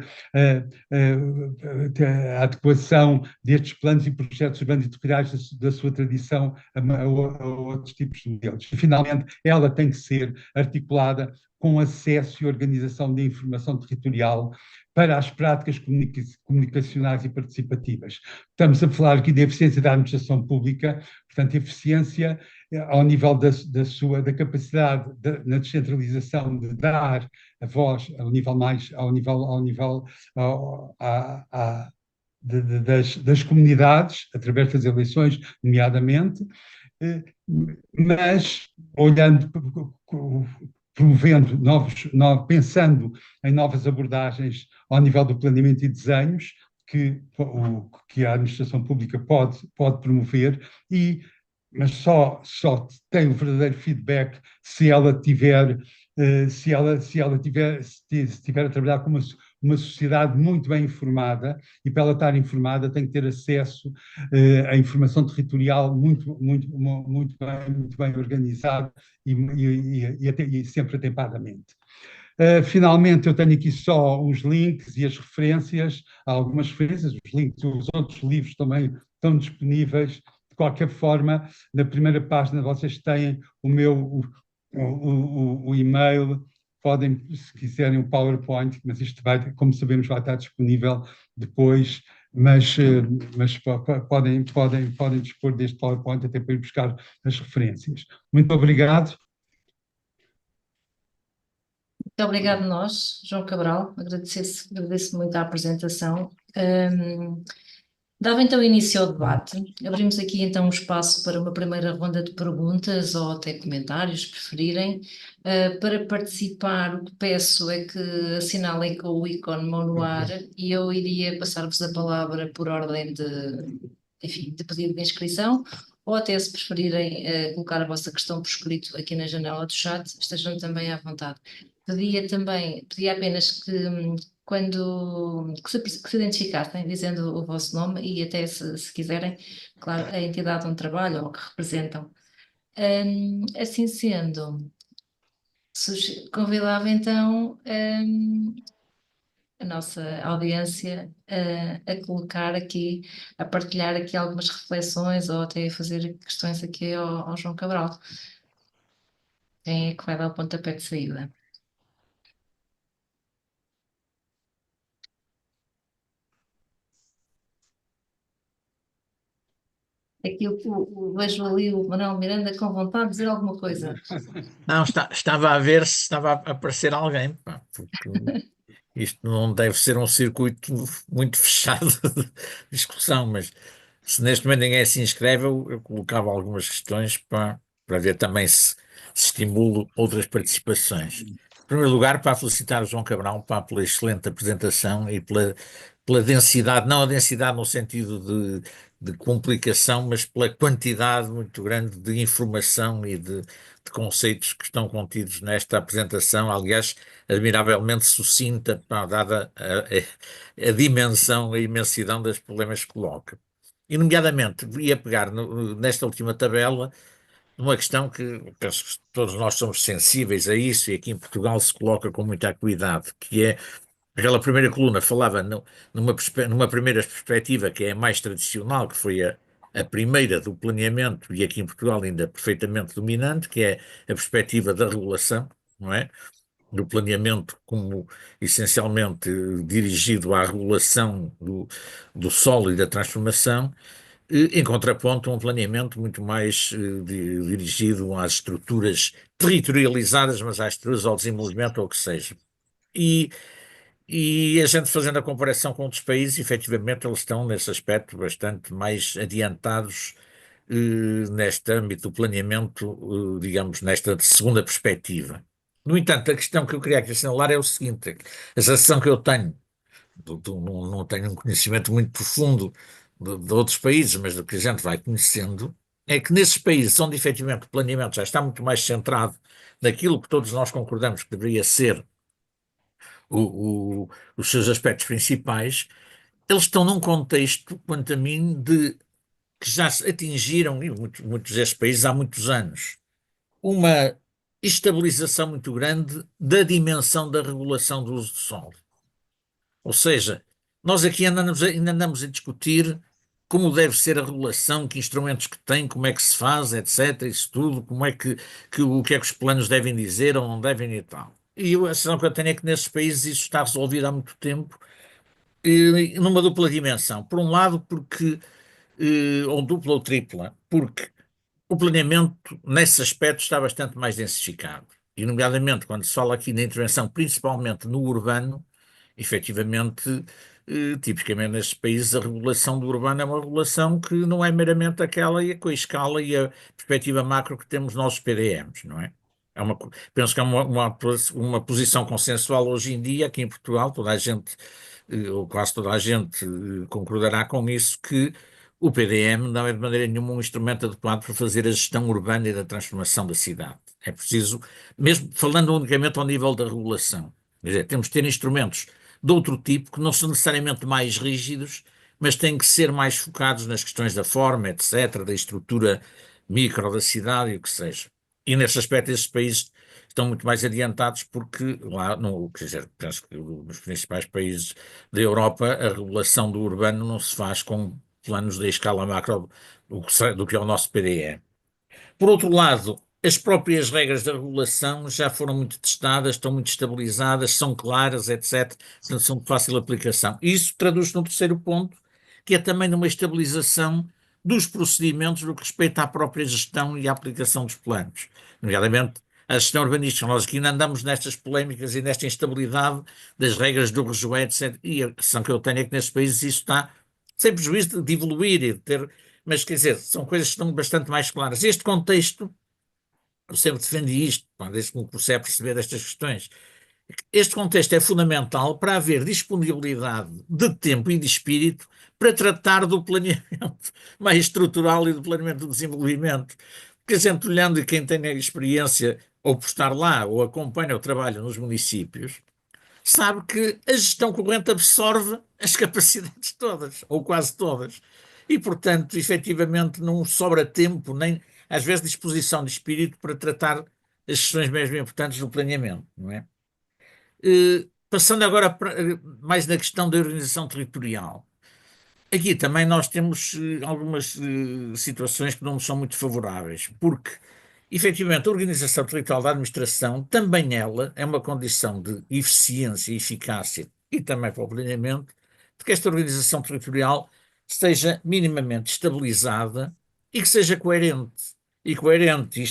a adequação destes planos e projetos urbanos e territoriais da sua tradição a outros tipos de modelos. E, finalmente, ela tem que ser articulada com acesso e organização de informação territorial para as práticas comunicacionais e participativas. Estamos a falar aqui de eficiência da administração pública, portanto, eficiência ao nível da capacidade na descentralização de dar a voz das comunidades, através das eleições, nomeadamente, mas olhando, promovendo pensando em novas abordagens ao nível do planeamento e desenhos que a administração pública pode promover, mas só tem o verdadeiro feedback se ela tiver a trabalhar com uma sociedade muito bem informada, e para ela estar informada tem que ter acesso à informação territorial muito bem organizada e sempre atempadamente. Finalmente, eu tenho aqui só os links e as referências, há algumas referências, os links dos outros livros também estão disponíveis. De qualquer forma, na primeira página vocês têm o e-mail, podem, se quiserem, o PowerPoint, mas isto como sabemos, vai estar disponível depois, mas podem dispor deste PowerPoint até para ir buscar as referências. Muito obrigado. Muito obrigado nós, João Cabral, agradeço muito a apresentação. Dava então início ao debate. Abrimos aqui então um espaço para uma primeira ronda de perguntas ou até comentários, se preferirem. Para participar, o que peço é que assinalem com o ícone mão no ar e eu iria passar-vos a palavra por ordem de pedido de inscrição, ou até, se preferirem, colocar a vossa questão por escrito aqui na janela do chat, estejam também à vontade. Pedia apenas que se identificassem dizendo o vosso nome e até, se quiserem, claro, a entidade onde trabalham ou que representam. Assim sendo, convidava então a nossa audiência a colocar aqui, a partilhar aqui algumas reflexões ou até a fazer questões aqui ao João Cabral. Quem é que vai dar o pontapé de saída? Aquilo que vejo ali o Manuel Miranda com vontade de dizer alguma coisa. Não, estava a ver se estava a aparecer alguém. Pá, porque Isto não deve ser um circuito muito fechado de discussão, mas se neste momento ninguém se inscreve, eu colocava algumas questões para ver também se estimulo outras participações. Em primeiro lugar, para felicitar o João Cabral pela excelente apresentação e pela densidade, não a densidade no sentido de complicação, mas pela quantidade muito grande de informação e de conceitos que estão contidos nesta apresentação. Aliás, admiravelmente sucinta, pá, dada a dimensão, a imensidão dos problemas que coloca. E, nomeadamente, ia pegar nesta última tabela numa questão que penso que todos nós somos sensíveis a isso, e aqui em Portugal se coloca com muita acuidade, que é aquela primeira coluna falava numa primeira perspectiva que é a mais tradicional, que foi a primeira do planeamento, e aqui em Portugal ainda perfeitamente dominante, que é a perspectiva da regulação, não é? Do planeamento como essencialmente dirigido à regulação do solo e da transformação, em contraponto a um planeamento muito mais dirigido às estruturas territorializadas, mas às estruturas ao desenvolvimento ou o que seja. E, e a gente fazendo a comparação com outros países, efetivamente eles estão nesse aspecto bastante mais adiantados neste âmbito do planeamento, digamos, nesta segunda perspectiva. No entanto, a questão que eu queria aqui assinalar é o seguinte: a sensação que eu tenho, não tenho um conhecimento muito profundo de outros países, mas do que a gente vai conhecendo, é que nesses países onde efetivamente o planeamento já está muito mais centrado naquilo que todos nós concordamos que deveria ser o, os seus aspectos principais, eles estão num contexto, quanto a mim, que já se atingiram, e muitos destes países há muitos anos, uma estabilização muito grande da dimensão da regulação do uso do solo. Ou seja, nós aqui ainda andamos a discutir como deve ser a regulação, que instrumentos que tem, como é que se faz, etc. Isso tudo, como é o que é que os planos devem dizer ou não devem e tal. E a sensação que eu tenho é que nesses países isso está resolvido há muito tempo, numa dupla dimensão. Por um lado, porque, ou dupla ou tripla, porque o planeamento, nesse aspecto, está bastante mais densificado. E, nomeadamente, quando se fala aqui da intervenção, principalmente no urbano, efetivamente, tipicamente nestes países, a regulação do urbano é uma regulação que não é meramente aquela e com a escala e a perspectiva macro que temos nós, os PDMs, não é? Penso que é uma posição consensual hoje em dia, aqui em Portugal, toda a gente, ou quase toda a gente, concordará com isso, que o PDM não é de maneira nenhuma um instrumento adequado para fazer a gestão urbana e da transformação da cidade. É preciso, mesmo falando unicamente ao nível da regulação, quer dizer, temos de ter instrumentos de outro tipo que não são necessariamente mais rígidos, mas têm que ser mais focados nas questões da forma, etc., da estrutura micro da cidade e o que seja. E nesse aspecto esses países estão muito mais adiantados porque lá, no, quer dizer, penso que nos principais países da Europa a regulação do urbano não se faz com planos de escala macro do que é o nosso PDE. Por outro lado, as próprias regras da regulação já foram muito testadas, estão muito estabilizadas, são claras, etc., portanto, são de fácil aplicação. E isso traduz-se no terceiro ponto, que é também numa estabilização dos procedimentos no que respeita à própria gestão e à aplicação dos planos. Nomeadamente, a gestão urbanística. Nós aqui ainda andamos nestas polémicas e nesta instabilidade das regras do REGUE, etc. E a questão que eu tenho é que nestes países isso está sem prejuízo de evoluir e de ter. Mas, quer dizer, são coisas que estão bastante mais claras. Este contexto, eu sempre defendi isto, pá, desde que me comecei a perceber estas questões. Este contexto é fundamental para haver disponibilidade de tempo e de espírito para tratar do planeamento mais estrutural e do planeamento do desenvolvimento. Porque a gente olhando e quem tem a experiência ou por estar lá ou acompanha o trabalho nos municípios, sabe que a gestão corrente absorve as capacidades todas, ou quase todas. E, portanto, efetivamente não sobra tempo, nem às vezes disposição de espírito para tratar as questões mesmo importantes do planeamento, não é? Passando agora mais na questão da organização territorial. Aqui também nós temos algumas situações que não nos são muito favoráveis, porque, efetivamente, a organização territorial da administração, também ela, é uma condição de eficiência e eficácia e também para o planeamento, de que esta organização territorial esteja minimamente estabilizada e que seja coerente. E coerente,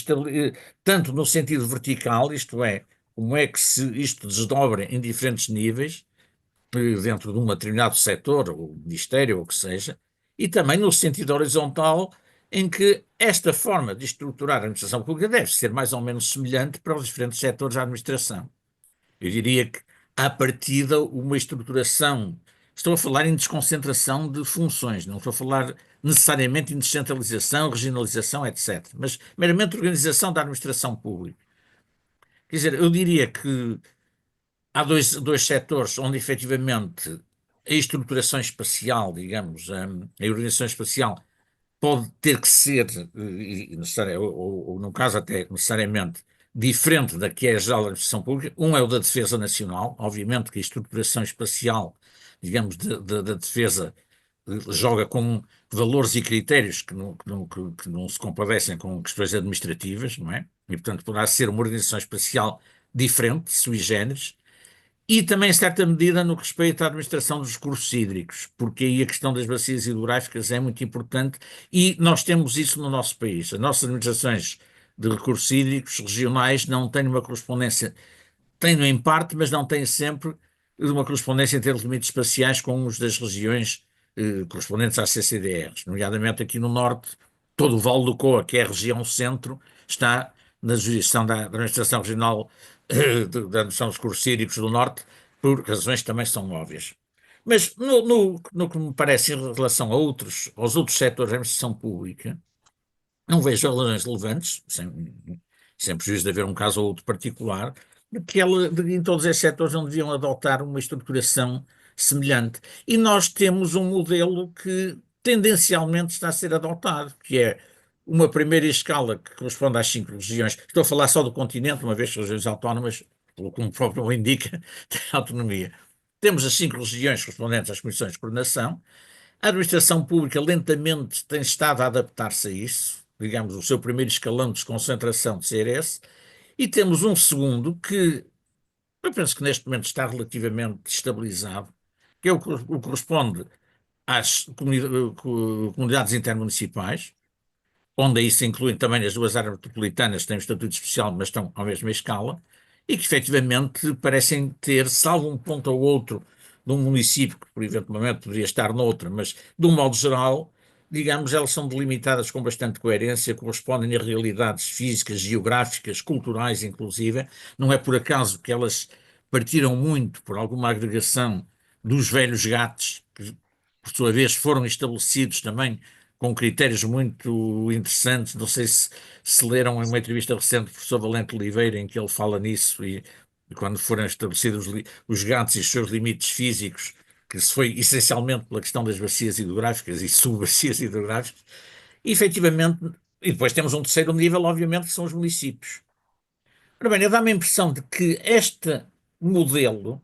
tanto no sentido vertical, isto é, como é que se isto desdobra em diferentes níveis, dentro de um determinado setor, ou ministério, ou o que seja, e também no sentido horizontal, em que esta forma de estruturar a administração pública deve ser mais ou menos semelhante para os diferentes setores da administração. Eu diria que, à partida, uma estruturação. Estou a falar em desconcentração de funções, não estou a falar necessariamente em descentralização, regionalização, etc. Mas meramente organização da administração pública. Quer dizer, eu diria que há dois setores onde efetivamente a estruturação espacial, digamos, a organização espacial pode ter que ser, ou no caso até necessariamente, diferente da que é a geral da administração pública. Um é o da defesa nacional, obviamente que a estruturação espacial, digamos, da defesa joga com valores e critérios que não se compadecem com questões administrativas, não é? E, portanto, poderá ser uma organização espacial diferente, sui generis, e também, em certa medida, no que respeita à administração dos recursos hídricos, porque aí a questão das bacias hidrográficas é muito importante e nós temos isso no nosso país. As nossas administrações de recursos hídricos regionais não têm uma correspondência, têm em parte, mas não têm sempre uma correspondência em termos de limites espaciais com os das regiões correspondentes às CCDRs, nomeadamente aqui no norte, todo o Vale do Coa, que é a região centro, está na jurisdição da Administração Regional da Administração dos Recursos Hídricos do Norte, por razões que também são óbvias. Mas no que me parece em relação aos outros setores da administração pública, não vejo razões relevantes, sem prejuízo de haver um caso ou outro particular, em todos esses setores não deviam adotar uma estruturação semelhante. E nós temos um modelo que tendencialmente está a ser adotado, que é uma primeira escala que corresponde às 5 regiões. Estou a falar só do continente, uma vez que as regiões autónomas, como o próprio nome indica, têm autonomia. Temos as 5 regiões correspondentes às comissões de coordenação. A administração pública lentamente tem estado a adaptar-se a isso, digamos, o seu primeiro escalão de desconcentração de ser esse, e temos um segundo que eu penso que neste momento está relativamente estabilizado, que é o que corresponde às comunidades intermunicipais, onde aí se incluem também as 2 áreas metropolitanas, que têm um estatuto especial, mas estão à mesma escala, e que efetivamente parecem ter, salvo um ponto ou outro de um município, que por eventualmente poderia estar noutra, mas de um modo geral, digamos, elas são delimitadas com bastante coerência, correspondem a realidades físicas, geográficas, culturais, inclusive. Não é por acaso que elas partiram muito por alguma agregação dos velhos gatos, que por sua vez foram estabelecidos também com critérios muito interessantes. Não sei se leram uma entrevista recente do professor Valente Oliveira, em que ele fala nisso, e quando foram estabelecidos os gatos e os seus limites físicos, que se foi essencialmente pela questão das bacias hidrográficas e subbacias hidrográficas, e efetivamente, e depois temos um terceiro nível, obviamente, que são os municípios. Ora bem, dá-me a impressão de que este modelo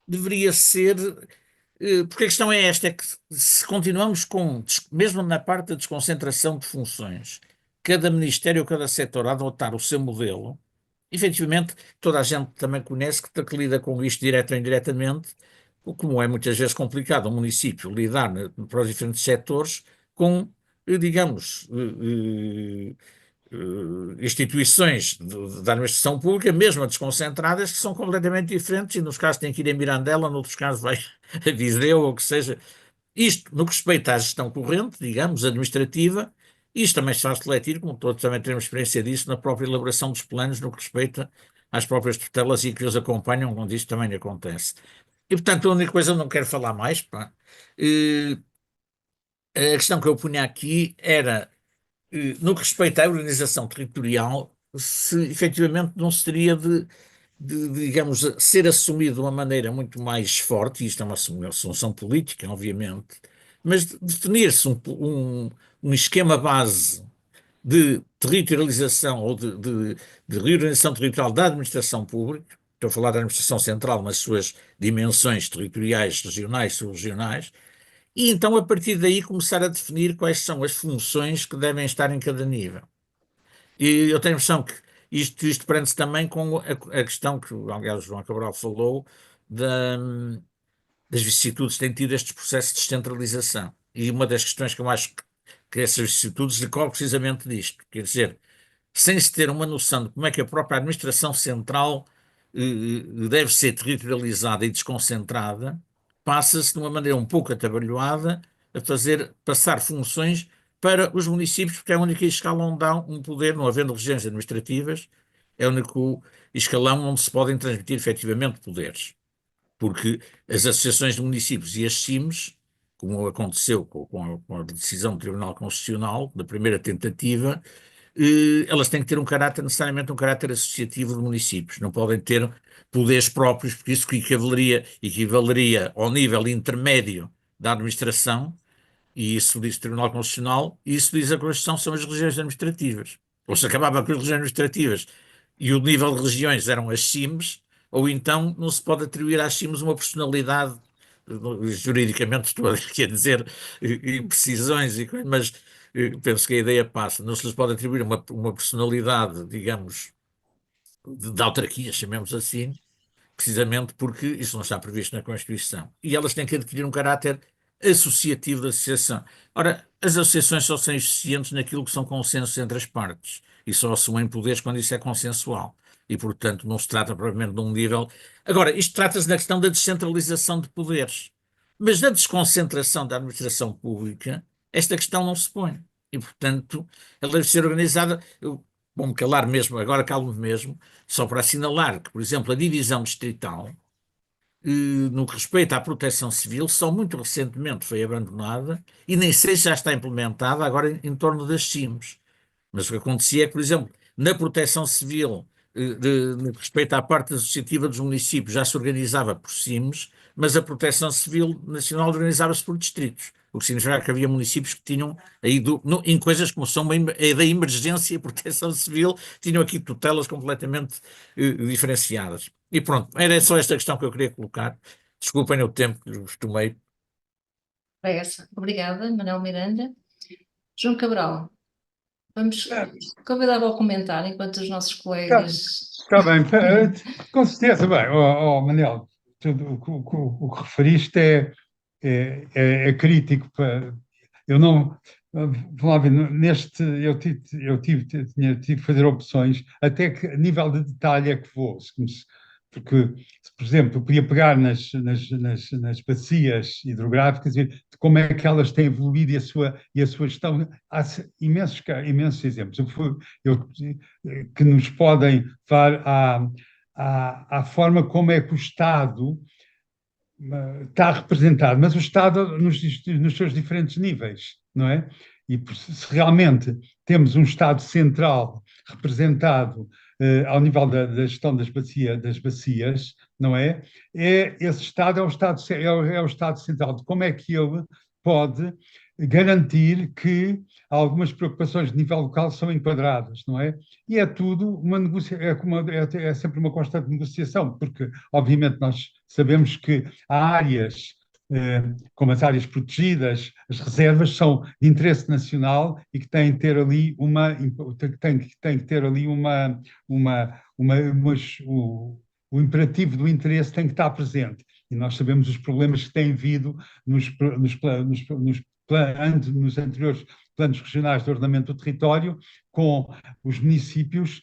deveria ser porque a questão é esta, é que se continuamos com, mesmo na parte da desconcentração de funções, cada ministério ou cada setor a adotar o seu modelo, efetivamente toda a gente também conhece que lida com isto direto ou indiretamente, como é muitas vezes complicado um município lidar para os diferentes setores com, digamos, instituições da administração pública, mesmo desconcentradas, que são completamente diferentes, e nos casos tem que ir a Mirandela, noutros casos vai a Viseu, ou o que seja. Isto no que respeita à gestão corrente, digamos, administrativa. Isto também se faz refletir, como todos também temos experiência disso, na própria elaboração dos planos, no que respeita às próprias tutelas e que os acompanham, onde isto também acontece. E, portanto, a única coisa, eu não quero falar mais, pá. A questão que eu punha aqui era no que respeita à organização territorial, se efetivamente não se teria digamos, ser assumido de uma maneira muito mais forte, e isto é uma solução política, obviamente, mas definir-se um esquema base de territorialização ou de reorganização territorial da administração pública. Estou a falar da administração central nas suas dimensões territoriais, regionais, subregionais, e então a partir daí começar a definir quais são as funções que devem estar em cada nível. E eu tenho a impressão que isto prende-se também com a questão que, aliás, o João Cabral falou, das vicissitudes que têm tido estes processos de descentralização. E uma das questões que eu acho que essas vicissitudes decorrem precisamente disto. Quer dizer, sem se ter uma noção de como é que a própria administração central deve ser territorializada e desconcentrada, passa-se de uma maneira um pouco atabalhoada a passar funções para os municípios, porque é a única escala onde há um poder, não havendo regiões administrativas, é o único escalão onde se podem transmitir efetivamente poderes. Porque as associações de municípios e as CIMs, como aconteceu com a decisão do Tribunal Constitucional, da primeira tentativa, elas têm que ter necessariamente um caráter associativo de municípios, não podem ter poderes próprios, porque isso equivaleria ao nível intermédio da administração, e isso diz o Tribunal Constitucional, e isso diz a Constituição, são as regiões administrativas. Ou se acabava com as regiões administrativas e o nível de regiões eram as CIMs, ou então não se pode atribuir às CIMs uma personalidade, juridicamente estou aqui a dizer imprecisões, mas penso que a ideia passa, não se lhes pode atribuir uma personalidade, digamos, de autarquia, chamemos assim, precisamente porque isso não está previsto na Constituição. E elas têm que adquirir um caráter associativo de associação. Ora, as associações só são eficientes naquilo que são consensos entre as partes e só assumem poderes quando isso é consensual. E, portanto, não se trata propriamente de um nível. Agora, isto trata-se da questão da descentralização de poderes. Mas na desconcentração da administração pública, esta questão não se põe. E, portanto, ela deve ser organizada. Eu vou-me calar mesmo, agora calo-me mesmo, só para assinalar que, por exemplo, a divisão distrital, no que respeita à proteção civil, só muito recentemente foi abandonada e nem sei se já está implementada agora em torno das CIMs. Mas o que acontecia é que, por exemplo, na proteção civil, no que respeita à parte associativa dos municípios, já se organizava por CIMs, mas a proteção civil nacional organizava-se por distritos. O que significa que havia municípios que tinham aí, em coisas como são a da emergência e proteção civil, tinham aqui tutelas completamente diferenciadas. E pronto, era só esta questão que eu queria colocar. Desculpem o tempo que vos tomei. É essa. Obrigada, Manuel Miranda. João Cabral, vamos convidar ao comentário enquanto os nossos colegas. Está bem, com certeza. Bem, Manel, tudo o que referiste é crítico. Eu não. Vamos lá ver, tive que fazer opções, até que nível de detalhe é que vou. Porque, por exemplo, eu podia pegar nas bacias hidrográficas e ver de como é que elas têm evoluído e a sua gestão. Há imensos exemplos que nos podem levar à forma como é que o Estado está representado, mas o Estado nos seus diferentes níveis, não é? E se realmente temos um Estado central representado ao nível da gestão das bacias, não é? Esse Estado é o Estado central. De como é que ele pode garantir que algumas preocupações de nível local são enquadradas, não é? E é tudo uma negociação, é sempre uma constante negociação, porque, obviamente, nós sabemos que há áreas, como as áreas protegidas, as reservas são de interesse nacional e que têm que ter ali o imperativo do interesse tem que estar presente. E nós sabemos os problemas que têm havido nos anteriores planos regionais de ordenamento do território, com os municípios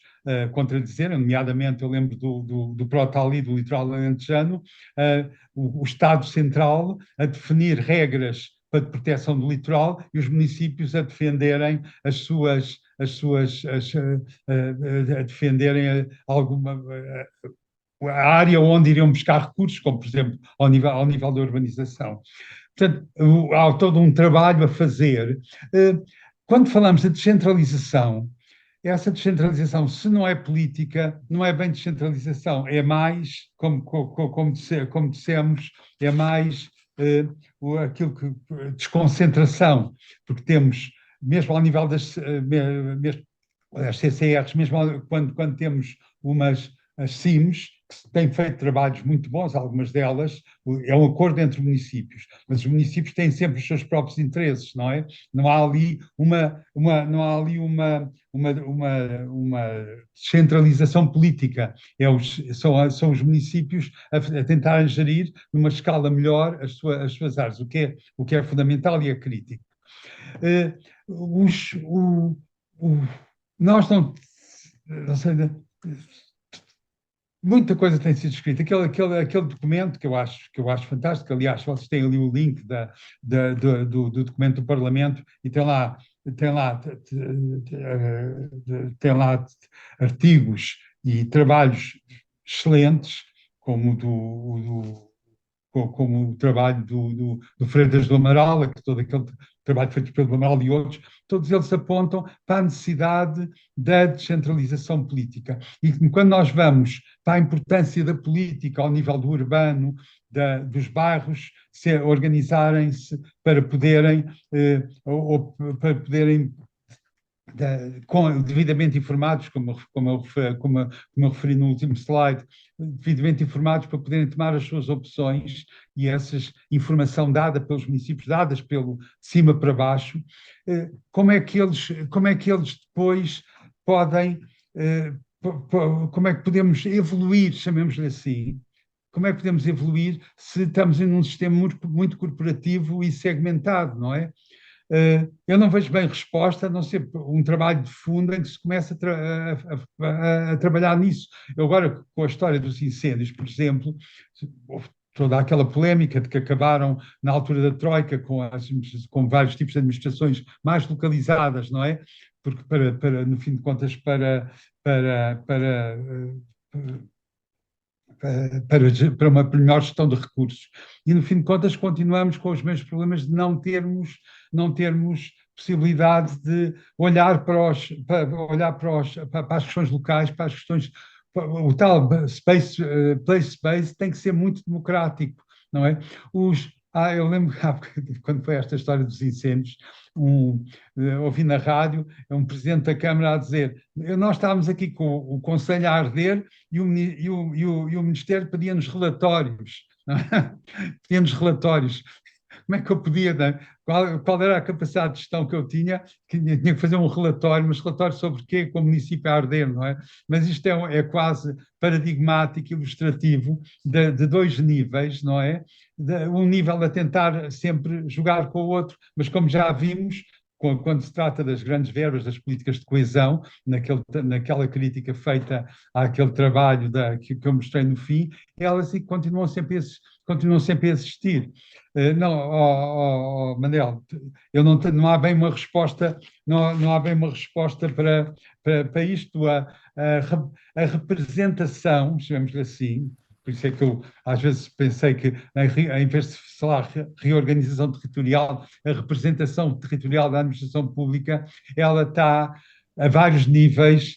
contradizerem, nomeadamente eu lembro do Protali, do litoral alentejano, o Estado Central a definir regras para a proteção do litoral e os municípios a defenderem a defenderem alguma a área onde iriam buscar recursos, como por exemplo ao nível da urbanização. Portanto, há todo um trabalho a fazer. Quando falamos de descentralização, essa descentralização, se não é política, não é bem descentralização, é mais, como dissemos, é mais aquilo que desconcentração, porque temos, mesmo ao nível das CCRs, mesmo quando temos as CIMs, que têm feito trabalhos muito bons, algumas delas, é um acordo entre municípios, mas os municípios têm sempre os seus próprios interesses, não é? Não há ali uma descentralização política. São os municípios a tentarem gerir numa escala melhor as suas áreas, o que é fundamental e é crítico. Nós não sei, Muita coisa tem sido escrita. Aquele documento que eu acho fantástico, aliás, vocês têm ali o link do documento do Parlamento e tem lá, tem lá artigos e trabalhos excelentes, como como o trabalho do Freitas do Amaral, que todo aquele trabalho feito pelo Amaral e outros, todos eles apontam para a necessidade da descentralização política. E quando nós vamos para a importância da política ao nível do urbano, dos bairros, organizarem-se para poderem, para poderem devidamente informados, como eu referi no último slide, devidamente informados para poderem tomar as suas opções e essa informação dada pelos municípios, dadas pelo de cima para baixo, como é que eles depois podem, como é que podemos evoluir, chamemos-lhe assim, como é que podemos evoluir se estamos em um sistema muito corporativo e segmentado, não é? Eu não vejo bem resposta, a não ser um trabalho de fundo em que se começa a trabalhar nisso. Eu agora, com a história dos incêndios, por exemplo, houve toda aquela polémica de que acabaram na altura da Troika com vários tipos de administrações mais localizadas, não é? Porque, no fim de contas, para, para, para uma melhor gestão de recursos. E, no fim de contas, continuamos com os mesmos problemas de não termos possibilidade de olhar para as questões locais, para as questões. O tal place space tem que ser muito democrático, não é? Eu lembro quando foi esta história dos incêndios, ouvi na rádio um presidente da Câmara a dizer: nós estávamos aqui com o Conselho a arder e o Ministério pedia-nos relatórios, não é? Pedia-nos relatórios. Como é que eu podia, né? Qual era a capacidade de gestão que eu tinha? Que tinha que fazer um relatório, mas relatório sobre quê? Com o município a arder, não é? Mas isto é quase paradigmático, ilustrativo de dois níveis, não é? Um nível a tentar sempre jogar com o outro, mas como já vimos, quando se trata das grandes verbas, das políticas de coesão, naquela crítica feita àquele trabalho que eu mostrei no fim, elas continuam sempre a existir. Não, Manel, não há bem uma resposta, não há bem uma resposta para isto. A representação, chamemos-lhe assim, por isso é que eu às vezes pensei que, em vez de falar reorganização territorial, a representação territorial da administração pública, ela está a vários níveis,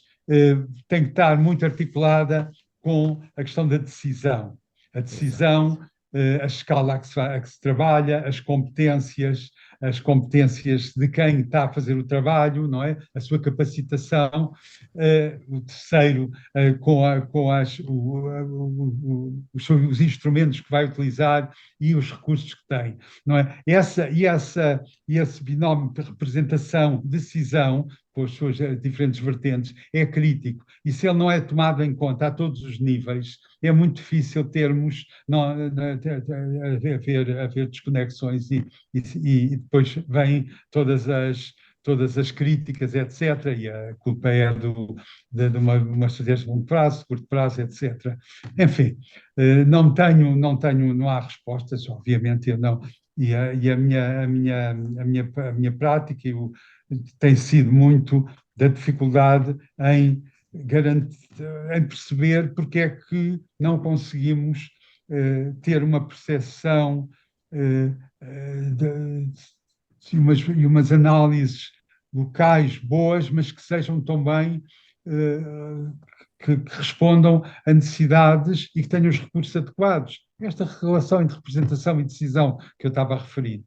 tem que estar muito articulada com a questão da decisão. A decisão, a escala a que se trabalha, as competências de quem está a fazer o trabalho, não é? A sua capacitação. O terceiro, os instrumentos que vai utilizar e os recursos que tem, não é? Esse binómio de representação, decisão, com as suas diferentes vertentes, é crítico. E se ele não é tomado em conta a todos os níveis, é muito difícil termos, haver desconexões e depois vêm todas as críticas, etc. E a culpa é de uma estratégia de longo prazo, curto prazo, etc. Enfim, não há respostas, obviamente, eu não. E a minha prática tem sido muito da dificuldade em perceber porque é que não conseguimos ter uma percepção e umas análises locais boas, mas que sejam também que respondam a necessidades e que tenham os recursos adequados. Esta relação entre representação e decisão que eu estava a referir.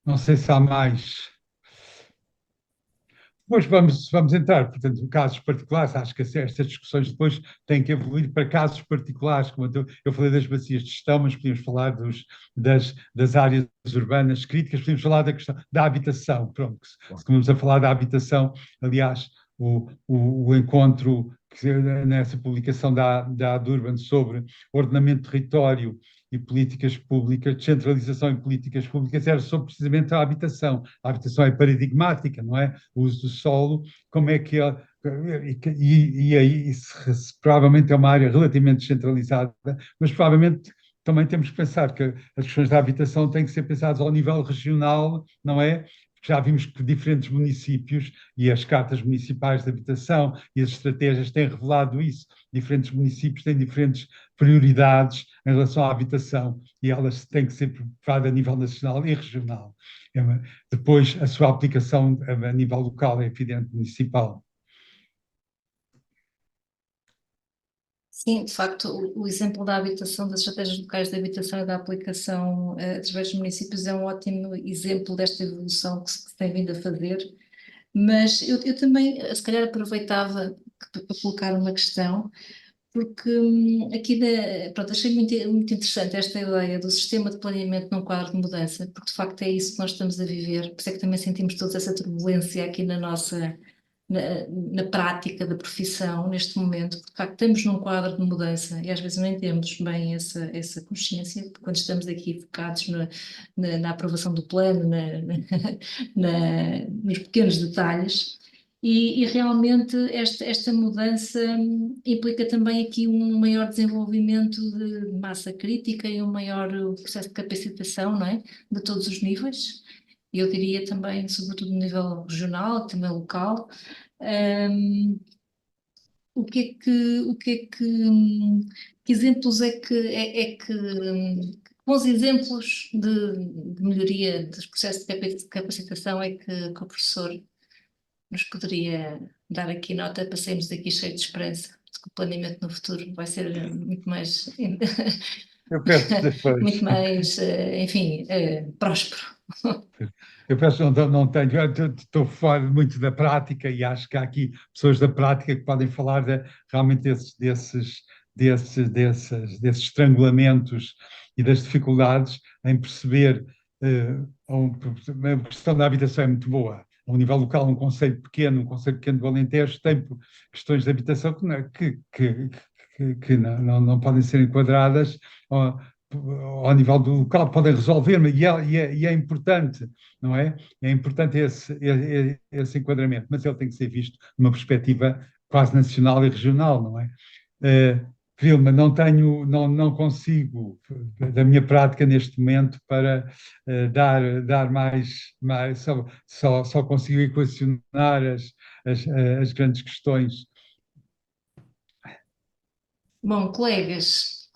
Não sei se há mais. Depois vamos entrar, portanto, em casos particulares. Acho que estas discussões depois têm que evoluir para casos particulares, como eu falei das bacias de gestão, mas podíamos falar das áreas urbanas críticas, podíamos falar da questão da habitação. Pronto, se começamos a falar da habitação, aliás, o encontro nessa publicação da Adurban sobre ordenamento de território e políticas públicas, descentralização e políticas públicas, era sobre precisamente a habitação. A habitação é paradigmática, não é? O uso do solo, como é que aí provavelmente é uma área relativamente descentralizada, mas provavelmente também temos que pensar que as questões da habitação têm que ser pensadas ao nível regional, não é? Já vimos que diferentes municípios e as cartas municipais de habitação e as estratégias têm revelado isso. Diferentes municípios têm diferentes prioridades em relação à habitação e elas têm que ser preparadas a nível nacional e regional. Depois, a sua aplicação a nível local é evidente, municipal. Sim, de facto, o exemplo da habitação, das estratégias locais de habitação e da aplicação através dos municípios é um ótimo exemplo desta evolução que se tem vindo a fazer. Mas eu também, se calhar, aproveitava para colocar uma questão, porque aqui, pronto, achei muito interessante esta ideia do sistema de planeamento num quadro de mudança, porque de facto é isso que nós estamos a viver, por isso é que também sentimos toda essa turbulência aqui na prática da profissão, neste momento, porque de facto estamos num quadro de mudança e às vezes nem temos bem essa consciência, quando estamos aqui focados na aprovação do plano, nos pequenos detalhes. E realmente esta mudança implica também aqui um maior desenvolvimento de massa crítica e um maior processo de capacitação, não é? De todos os níveis. Eu diria também, sobretudo no nível regional, também local. Que exemplos que bons exemplos de melhoria dos processos de capacitação é que o professor nos poderia dar aqui nota para sairmos daqui cheios de esperança, de que o planeamento no futuro vai ser muito mais, Eu peço depois. muito mais, enfim, próspero. Eu peço, não tenho, estou fora muito da prática e acho que há aqui pessoas da prática que podem falar realmente desses estrangulamentos e das dificuldades em perceber. A questão da habitação é muito boa. A um nível local, um concelho pequeno do Alentejo tem questões de habitação que não podem ser enquadradas ao nível do local, podem resolver, e é importante, não é? É importante esse enquadramento, mas ele tem que ser visto numa perspectiva quase nacional e regional, não é? Vilma, não consigo, da minha prática neste momento, para dar mais só consigo equacionar as grandes questões. Bom, colegas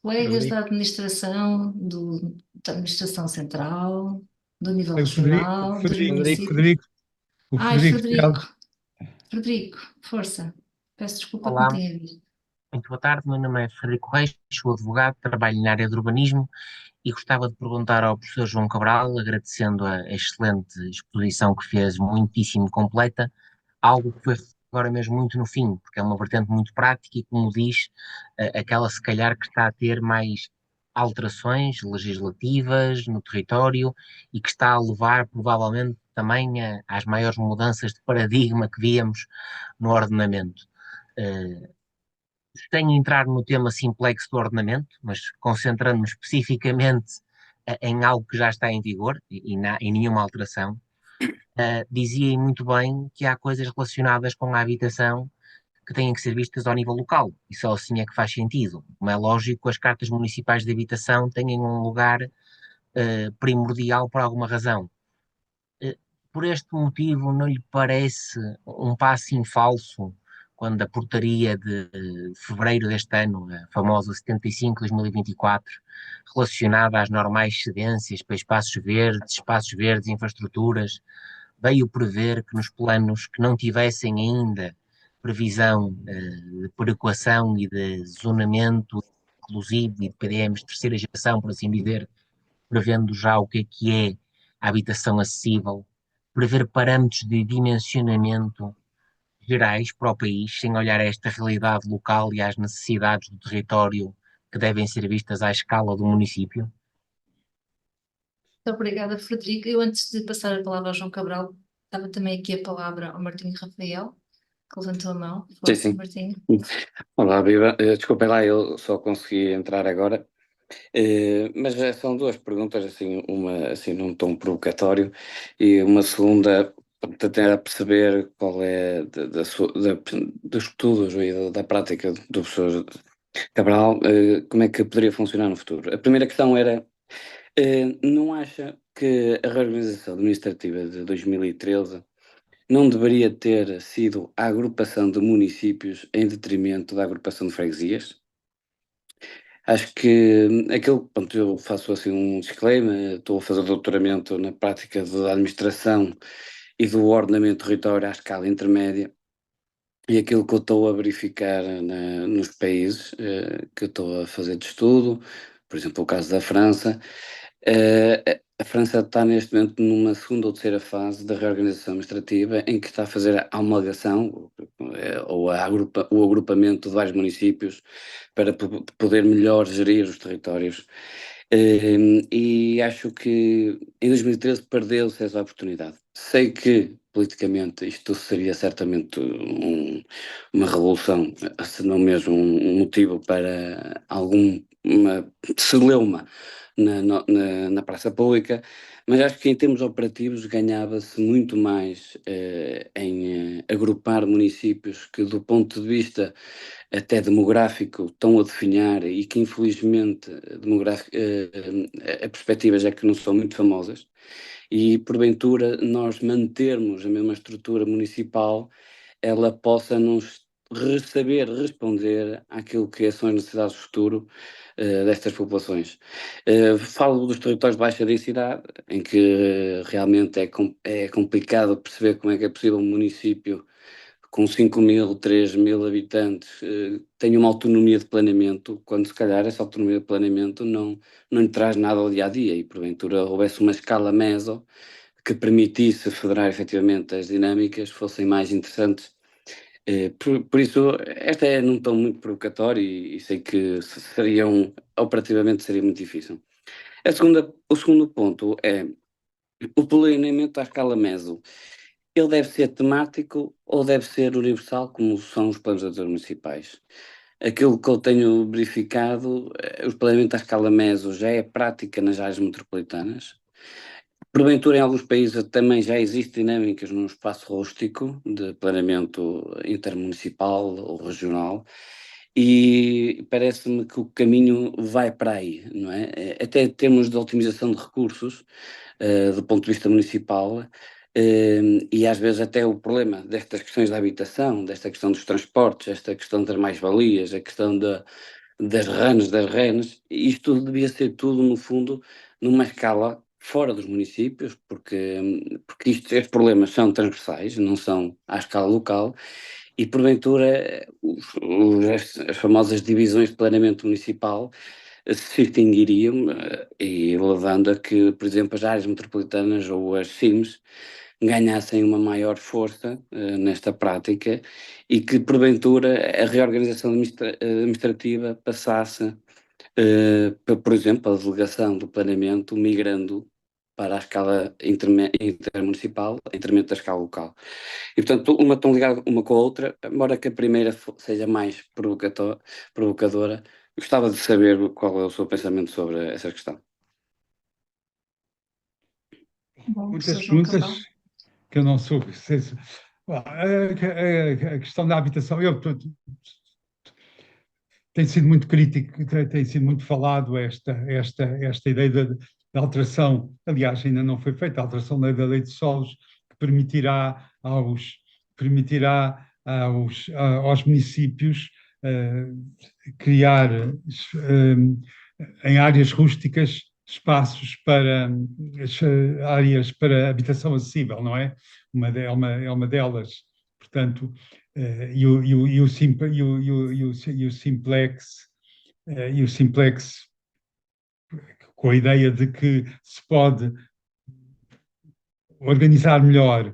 da administração, da administração central, do nível O regional, dos municípios. Ai, Frederico. Frederico, força. Peço desculpa que não Olá, tenha visto. muito boa tarde. Meu nome é Frederico Reis, sou advogado, trabalho na área de urbanismo e gostava de perguntar ao professor João Cabral, agradecendo a excelente exposição que fez, muitíssimo completa, algo que foi agora mesmo muito no fim, porque é uma vertente muito prática e, como diz, aquela se calhar que está a ter mais alterações legislativas no território e que está a levar provavelmente também às maiores mudanças de paradigma que víamos no ordenamento. Sem entrar no tema simplexo do ordenamento, mas concentrando-me especificamente em algo que já está em vigor e nenhuma alteração, dizia muito bem que há coisas relacionadas com a habitação que têm que ser vistas ao nível local, e só assim é que faz sentido. Como é lógico, as cartas municipais de habitação têm um lugar primordial por alguma razão. Por este motivo, não lhe parece um passo em falso quando a portaria de fevereiro deste ano, a famosa 75/2024, relacionada às normais cedências para espaços verdes, infraestruturas, veio prever que nos planos que não tivessem ainda previsão de perequação e de zonamento inclusivo e de PDMs de terceira geração, por assim dizer, prevendo já o que é a habitação acessível, prever parâmetros de dimensionamento gerais para o país, sem olhar a esta realidade local e às necessidades do território que devem ser vistas à escala do município? Muito obrigada, Frederico. Eu, antes de passar a palavra ao João Cabral, estava também aqui a palavra ao Martinho Rafael, que levantou a mão. Sim, Força, sim. Martinho. Olá, Viva. Desculpem lá, eu só consegui entrar agora. Mas são duas perguntas, assim, uma assim num tom provocatório e uma segunda para tentar perceber qual é dos estudos e da prática do professor Cabral, como é que poderia funcionar no futuro. A primeira questão era, não acha que a reorganização administrativa de 2013 não deveria ter sido a agrupação de municípios em detrimento da agrupação de freguesias? Acho que aquilo, pronto, eu faço assim um disclaimer, estou a fazer doutoramento na prática da administração e do ordenamento territorial à escala intermédia, e aquilo que eu estou a verificar nos países que eu estou a fazer de estudo, por exemplo, o caso da França, a França está neste momento numa segunda ou terceira fase de reorganização administrativa em que está a fazer a homologação ou o agrupamento de vários municípios para poder melhor gerir os territórios. E acho que em 2013 perdeu-se essa oportunidade. Sei que politicamente isto seria certamente uma revolução, se não mesmo um motivo para alguma celeuma na praça pública, mas acho que em termos operativos ganhava-se muito mais em agrupar municípios que, do ponto de vista até demográfico, estão a definhar e que, infelizmente, a perspectivas é que não são muito famosas. E, porventura, nós mantermos a mesma estrutura municipal, ela possa nos saber responder àquilo que são as necessidades do futuro destas populações. Falo dos territórios de baixa densidade, em que realmente é complicado perceber como é que é possível um município com 5.000, 3.000 habitantes tenha uma autonomia de planeamento, quando se calhar essa autonomia de planeamento não lhe traz nada ao dia a dia, e porventura houvesse uma escala meso que permitisse federar efetivamente as dinâmicas, fossem mais interessantes. Por isso, esta é num tom muito provocatório e sei que operativamente seria muito difícil. O segundo ponto é o planeamento à escala meso. Ele deve ser temático ou deve ser universal, como são os planos diretores municipais? Aquilo que eu tenho verificado, o planeamento à escala meso já é prática nas áreas metropolitanas. Porventura, em alguns países também já existem dinâmicas num espaço rústico de planeamento intermunicipal ou regional, e parece-me que o caminho vai para aí, não é? Até em termos de otimização de recursos, do ponto de vista municipal, e às vezes até o problema destas questões da habitação, desta questão dos transportes, esta questão das mais-valias, a questão das RENs, isto devia ser tudo, no fundo, numa escala fora dos municípios, porque estes problemas são transversais, não são à escala local, e porventura as famosas divisões de planeamento municipal se extinguiriam, e levando a que, por exemplo, as áreas metropolitanas ou as CIMs ganhassem uma maior força nesta prática, e que, porventura, a reorganização administrativa passasse, por exemplo, a delegação do planeamento migrando para a escala intermunicipal, em detrimento da escala local. E, portanto, uma tão ligada uma com a outra, embora que a primeira seja mais provocadora, gostava de saber qual é o seu pensamento sobre essa questão. Bom, Muitas professor João perguntas Cabral. que eu não soube. A questão da habitação, tem sido muito crítico, tem sido muito falado esta ideia da alteração, aliás, ainda não foi feita, a alteração da lei de solos, que aos municípios criar em áreas rústicas espaços áreas para habitação acessível, não é? É uma delas. Portanto, e o simplex com a ideia de que se pode organizar melhor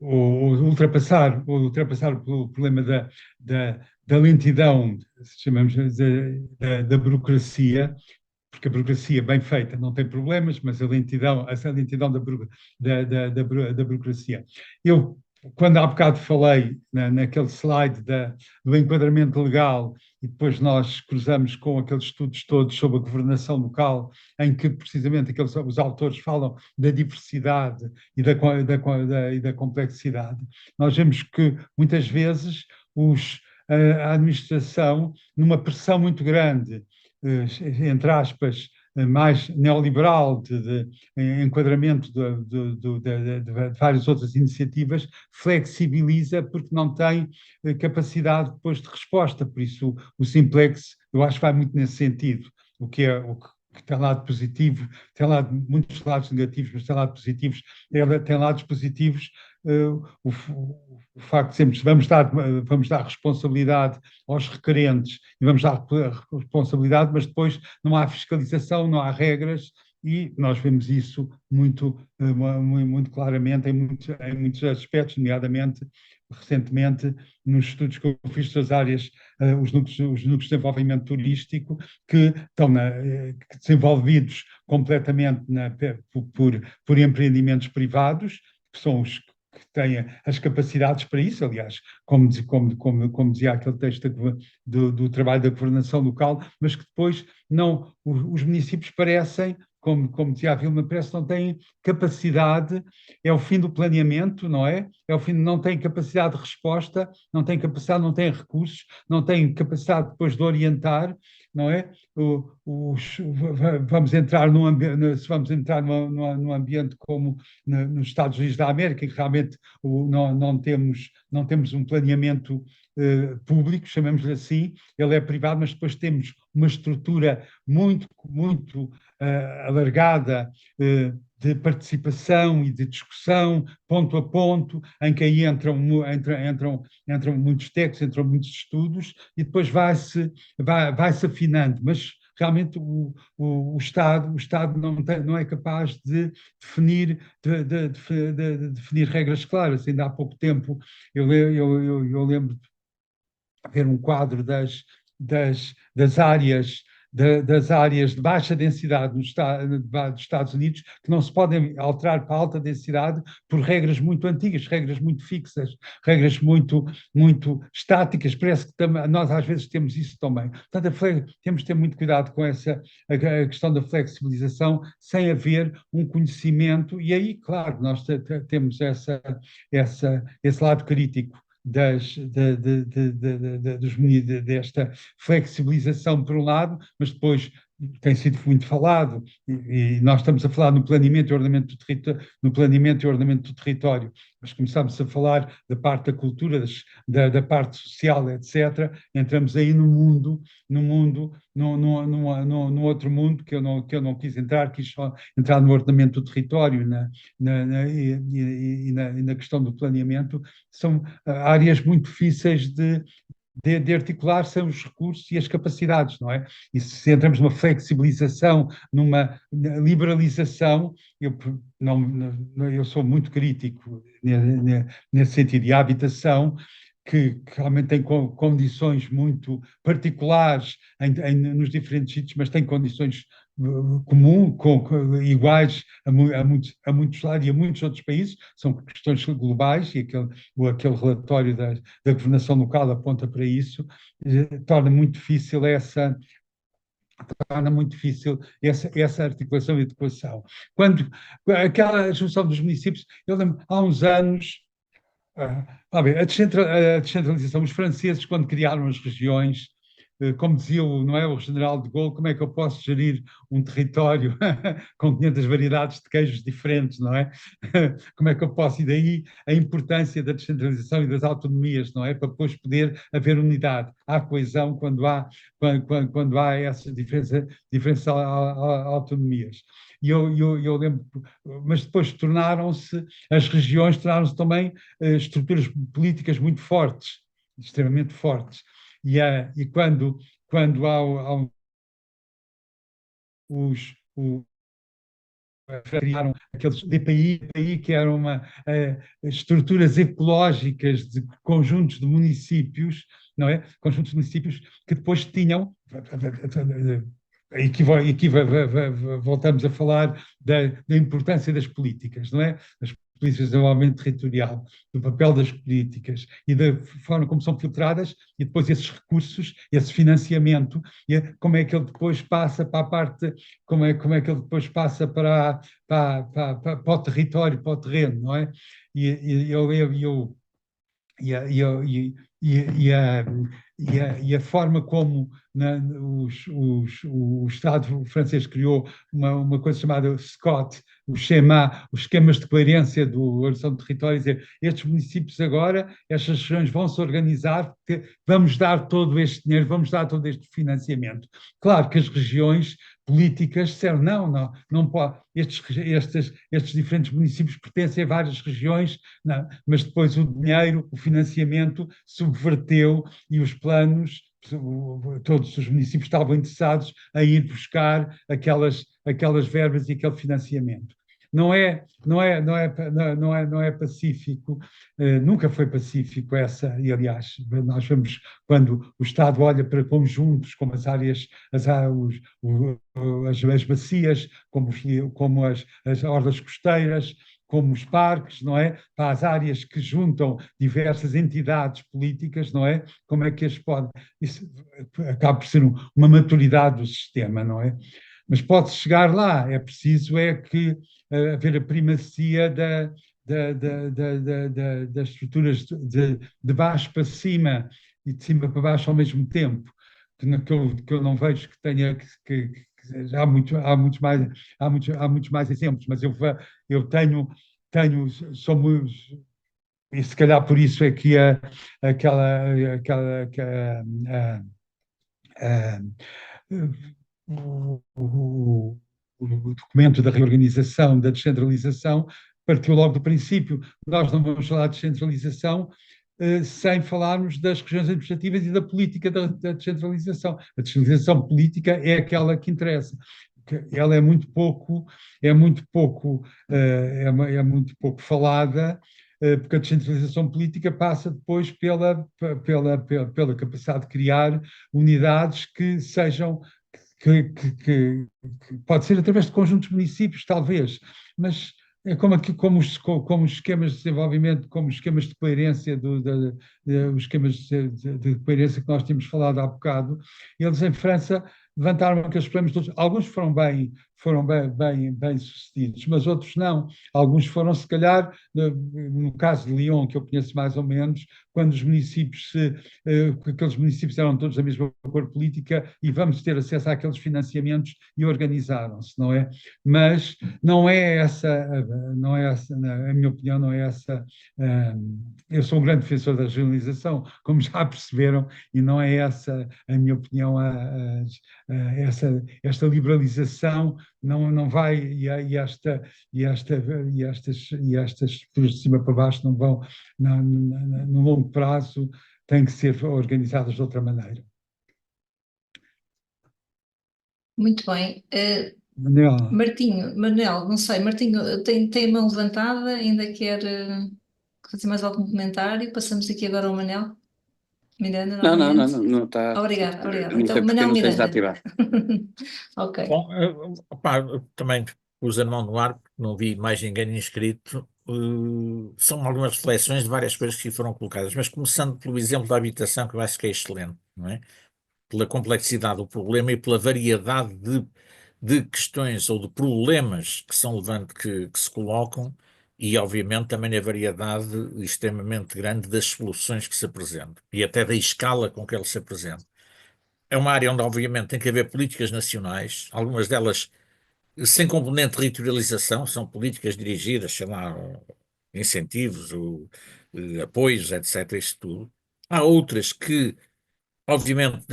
ou ultrapassar o problema da lentidão, chamamos da burocracia, porque a burocracia bem feita não tem problemas, mas essa lentidão da burocracia. Eu quando há bocado falei naquele slide do enquadramento legal, e depois nós cruzamos com aqueles estudos todos sobre a governação local, em que precisamente os autores falam da diversidade e da complexidade, nós vemos que muitas vezes a administração, numa pressão muito grande, entre aspas, mais neoliberal, de enquadramento de várias outras iniciativas, flexibiliza porque não tem capacidade depois de resposta. Por isso, o Simplex, eu acho que vai muito nesse sentido, o que tem lado positivo, tem muitos lados negativos, mas tem lados positivos, tem lados positivos, o facto de sempre vamos dar responsabilidade aos requerentes e vamos dar responsabilidade, mas depois não há fiscalização, não há regras, e nós vemos isso muito claramente em muitos aspectos, nomeadamente recentemente nos estudos que eu fiz das áreas, os núcleos de desenvolvimento turístico, que estão desenvolvidos completamente por empreendimentos privados, que são os que têm as capacidades para isso, aliás, como dizia aquele texto do trabalho da governação local, mas que depois os municípios parecem, como dizia a Vilma, parece que não têm capacidade, é o fim do planeamento, não é? É o fim, não têm capacidade de resposta, não têm capacidade, não têm recursos, não têm capacidade depois de orientar, não é? Vamos entrar se vamos entrar num ambiente como nos Estados Unidos da América, em que realmente não temos um planeamento público, chamemos-lhe assim, ele é privado, mas depois temos uma estrutura muito alargada de participação e de discussão, ponto a ponto, em que aí entram muitos textos, entram muitos estudos, e depois vai-se afinando, mas realmente o Estado não é capaz de definir regras claras. Ainda há pouco tempo eu lembro de ver um quadro das áreas de baixa densidade dos Estados Unidos, que não se podem alterar para alta densidade por regras muito antigas, regras muito fixas, regras muito estáticas. Parece que nós às vezes temos isso também. Portanto, temos de ter muito cuidado com a questão da flexibilização, sem haver um conhecimento, e aí, claro, nós temos esse lado crítico desta flexibilização por um lado, mas depois tem sido muito falado, e nós estamos a falar no planeamento e ordenamento do território, mas começamos a falar da parte da cultura, da parte social, etc. Entramos aí num outro mundo que eu não quis entrar, quis só entrar no ordenamento do território e na questão do planeamento. São áreas muito difíceis de articular, são os recursos e as capacidades, não é? E se entramos numa flexibilização, numa liberalização, eu sou muito crítico nesse sentido. E a habitação, que realmente tem condições muito particulares nos diferentes sítios, mas tem condições iguais a muitos lados e a muitos outros países, são questões globais, e aquele relatório da governação local aponta para isso, torna muito difícil essa articulação e adequação. Quando aquela junção dos municípios, eu lembro, há uns anos, a descentralização, os franceses, quando criaram as regiões, como dizia o general de Gaulle, como é que eu posso gerir um território com 500 variedades de queijos diferentes, não é? Como é que eu posso? E daí a importância da descentralização e das autonomias, não é? Para depois poder haver unidade. Há coesão quando há essas diferentes autonomias. E eu lembro, mas depois as regiões tornaram-se também estruturas políticas muito fortes, extremamente fortes. E quando há criaram aqueles DPI, que eram estruturas ecológicas de conjuntos de municípios, não é? Conjuntos de municípios que depois tinham voltamos a falar da importância das políticas, não é? Das políticas de desenvolvimento territorial, do papel das políticas e da forma como são filtradas e depois esses recursos, esse financiamento, e como é que ele depois passa para a parte, como é que ele depois passa para o território, para o terreno, não é? E a, e a, e, e a, e a forma como o Estado francês criou uma coisa chamada SCOT, os esquemas de coerência do Horizonte de Território, dizer, estes municípios agora, estas regiões vão se organizar, vamos dar todo este dinheiro, vamos dar todo este financiamento. Claro que as regiões políticas disseram, não pode, estes diferentes municípios pertencem a várias regiões, não, mas depois o dinheiro, o financiamento subverteu e os planos, todos os municípios estavam interessados em ir buscar aquelas verbas e aquele financiamento. Não é pacífico, nunca foi pacífico essa, e aliás, nós vemos quando o Estado olha para conjuntos, como as áreas, as bacias, como as orlas costeiras, como os parques, não é? Para as áreas que juntam diversas entidades políticas, não é? Como é que as pode... Isso acaba por ser uma maturidade do sistema, não é? Mas pode-se chegar lá, é preciso que haver a primacia das estruturas de baixo para cima e de cima para baixo ao mesmo tempo, que eu não vejo que tenha que há muitos mais exemplos, mas eu tenho somos, e se calhar por isso é que o documento da reorganização, da descentralização, partiu logo do princípio. Nós não vamos falar de descentralização sem falarmos das regiões administrativas e da política da descentralização. A descentralização política é aquela que interessa. Ela é muito pouco falada, porque a descentralização política passa depois pela capacidade de criar unidades que sejam que pode ser através de conjuntos de municípios, talvez, mas é como os esquemas de desenvolvimento, como os esquemas de coerência, os esquemas de coerência que nós tínhamos falado há bocado, eles em França levantaram aqueles problemas todos. Alguns foram bem sucedidos, mas outros não. Alguns foram, se calhar, no caso de Lyon, que eu conheço mais ou menos, quando os municípios, aqueles municípios eram todos da mesma cor política e vamos ter acesso àqueles financiamentos e organizaram-se, não é? Mas não é essa, na minha opinião, não é essa. Eu sou um grande defensor da regionalização, como já perceberam, e não é essa, a minha opinião, esta liberalização não vai, e estas estruturas de cima para baixo não vão, no longo prazo, têm que ser organizadas de outra maneira. Muito bem. Manel, não sei, Martinho, tem a mão levantada, ainda quer fazer mais algum comentário? Passamos aqui agora ao Manel. Miranda, não está. Obrigada. Não sei Então, porque Manel não sei Miranda. desativar. Ok. Bom, eu também pus a mão no ar, porque não vi mais ninguém inscrito. São algumas reflexões de várias coisas que foram colocadas, mas começando pelo exemplo da habitação, que eu acho que é excelente, não é? Pela complexidade do problema e pela variedade de questões ou de problemas que são que se colocam e, obviamente, também a variedade extremamente grande das soluções que se apresentam e até da escala com que elas se apresentam. É uma área onde, obviamente, tem que haver políticas nacionais, algumas delas sem componente de territorialização, são políticas dirigidas, sei lá, incentivos, ou, apoios, etc., isso tudo. Há outras que, obviamente,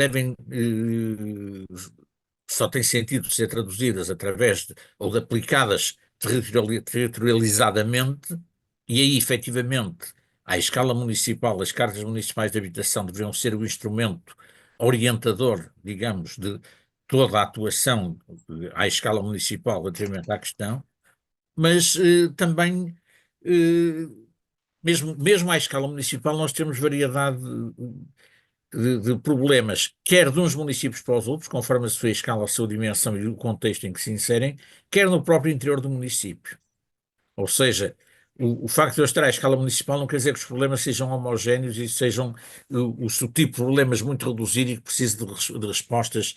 só têm sentido ser traduzidas através ou de aplicadas territorializadamente, e aí, efetivamente, à escala municipal, as cartas municipais de habitação deveriam ser o instrumento orientador, digamos, de toda a atuação à escala municipal relativamente à questão, mas também, mesmo à escala municipal, nós temos variedade de problemas, quer de uns municípios para os outros, conforme a sua escala, a sua dimensão e o contexto em que se inserem, quer no próprio interior do município. Ou seja, o facto de eu estar à escala municipal não quer dizer que os problemas sejam homogéneos e sejam o seu tipo de problemas muito reduzido e que precise de respostas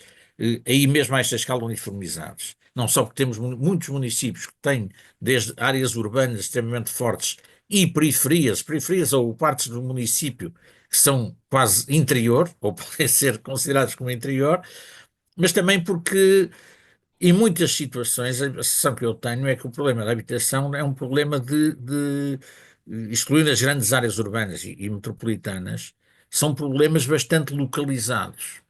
aí mesmo a esta escala uniformizadas. Não só porque temos muitos municípios que têm desde áreas urbanas extremamente fortes e periferias ou partes do município que são quase interior, ou podem ser considerados como interior, mas também porque em muitas situações, a sensação que eu tenho é que o problema da habitação é um problema excluindo as grandes áreas urbanas e metropolitanas, são problemas bastante localizados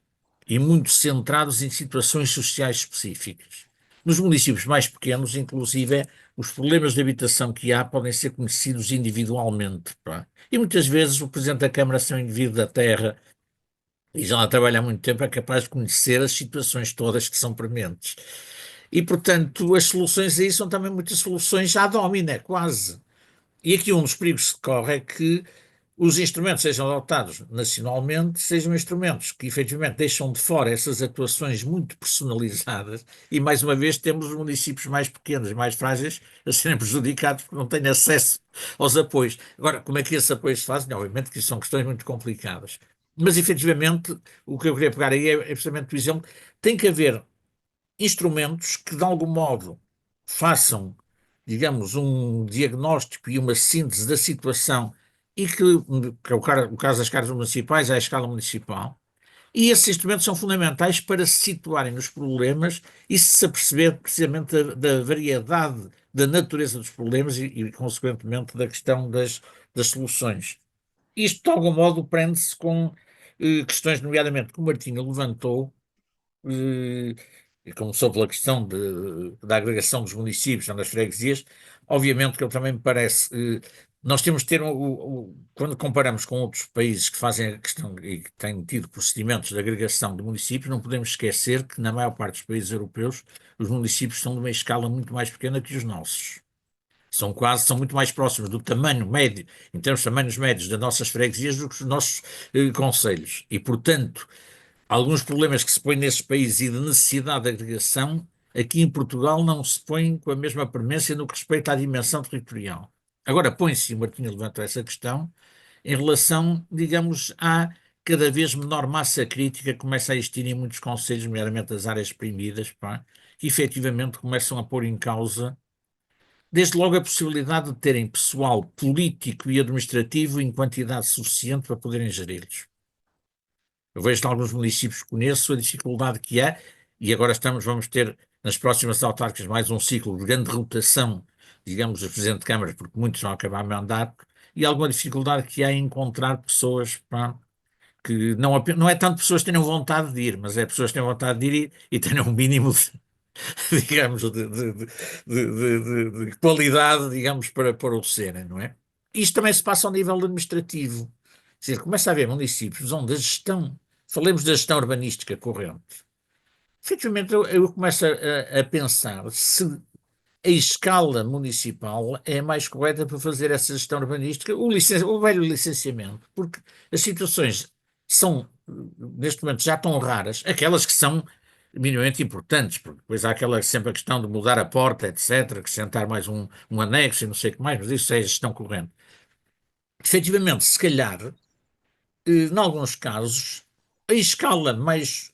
e muito centrados em situações sociais específicas. Nos municípios mais pequenos, inclusive, os problemas de habitação que há podem ser conhecidos individualmente, pá. E muitas vezes o Presidente da Câmara, ser um indivíduo da terra, e já lá trabalha há muito tempo, é capaz de conhecer as situações todas que são prementes. E, portanto, as soluções aí são também muitas soluções ad hominem, quase. E aqui um dos perigos que se corre é que os instrumentos sejam adotados nacionalmente, sejam instrumentos que efetivamente deixam de fora essas atuações muito personalizadas e, mais uma vez, temos os municípios mais pequenos e mais frágeis a serem prejudicados porque não têm acesso aos apoios. Agora, como é que esses apoios se fazem? Obviamente que isso são questões muito complicadas. Mas, efetivamente, o que eu queria pegar aí é precisamente o exemplo. Tem que haver instrumentos que, de algum modo, façam, digamos, um diagnóstico e uma síntese da situação e que é o caso das câmaras municipais, à escala municipal, e esses instrumentos são fundamentais para se situarem nos problemas e se aperceber precisamente da variedade, da natureza dos problemas consequentemente, da questão das soluções. Isto, de algum modo, prende-se com questões, nomeadamente, que o Martinho levantou, e começou pela questão da agregação dos municípios, não das freguesias, obviamente que ele também me parece, nós temos de ter, quando comparamos com outros países que fazem a questão e que têm tido procedimentos de agregação de municípios, não podemos esquecer que na maior parte dos países europeus os municípios são de uma escala muito mais pequena que os nossos. São muito mais próximos do tamanho médio, em termos de tamanhos médios das nossas freguesias do que os nossos concelhos. E, portanto, alguns problemas que se põem nesses países e de necessidade de agregação, aqui em Portugal não se põem com a mesma premência no que respeita à dimensão territorial. Agora põe-se, e o Martinho levantou essa questão, em relação, digamos, à cada vez menor massa crítica que começa a existir em muitos concelhos, nomeadamente das áreas exprimidas, pá, que efetivamente começam a pôr em causa, desde logo, a possibilidade de terem pessoal político e administrativo em quantidade suficiente para poderem geri-los. Eu vejo em alguns municípios que conheço a dificuldade que há, e agora vamos ter nas próximas autárquicas mais um ciclo de grande rotação, digamos, do Presidente de Câmara, porque muitos vão acabar mandato, e alguma dificuldade que há em encontrar pessoas, pá, que não é tanto pessoas que tenham vontade de ir, mas é pessoas que tenham vontade de ir e tenham um mínimo digamos, de qualidade, digamos, para o serem, não é? Isto também se passa ao nível administrativo. Quer dizer, começa a haver municípios onde a gestão, falemos da gestão urbanística corrente, efetivamente eu começo a pensar se a escala municipal é a mais correta para fazer essa gestão urbanística, o velho licenciamento, porque as situações são, neste momento, já tão raras, aquelas que são minimamente importantes, porque depois há sempre a questão de mudar a porta, etc., acrescentar mais um anexo e não sei o que mais, mas isso é a gestão corrente. Efetivamente, se calhar, em alguns casos, a escala mais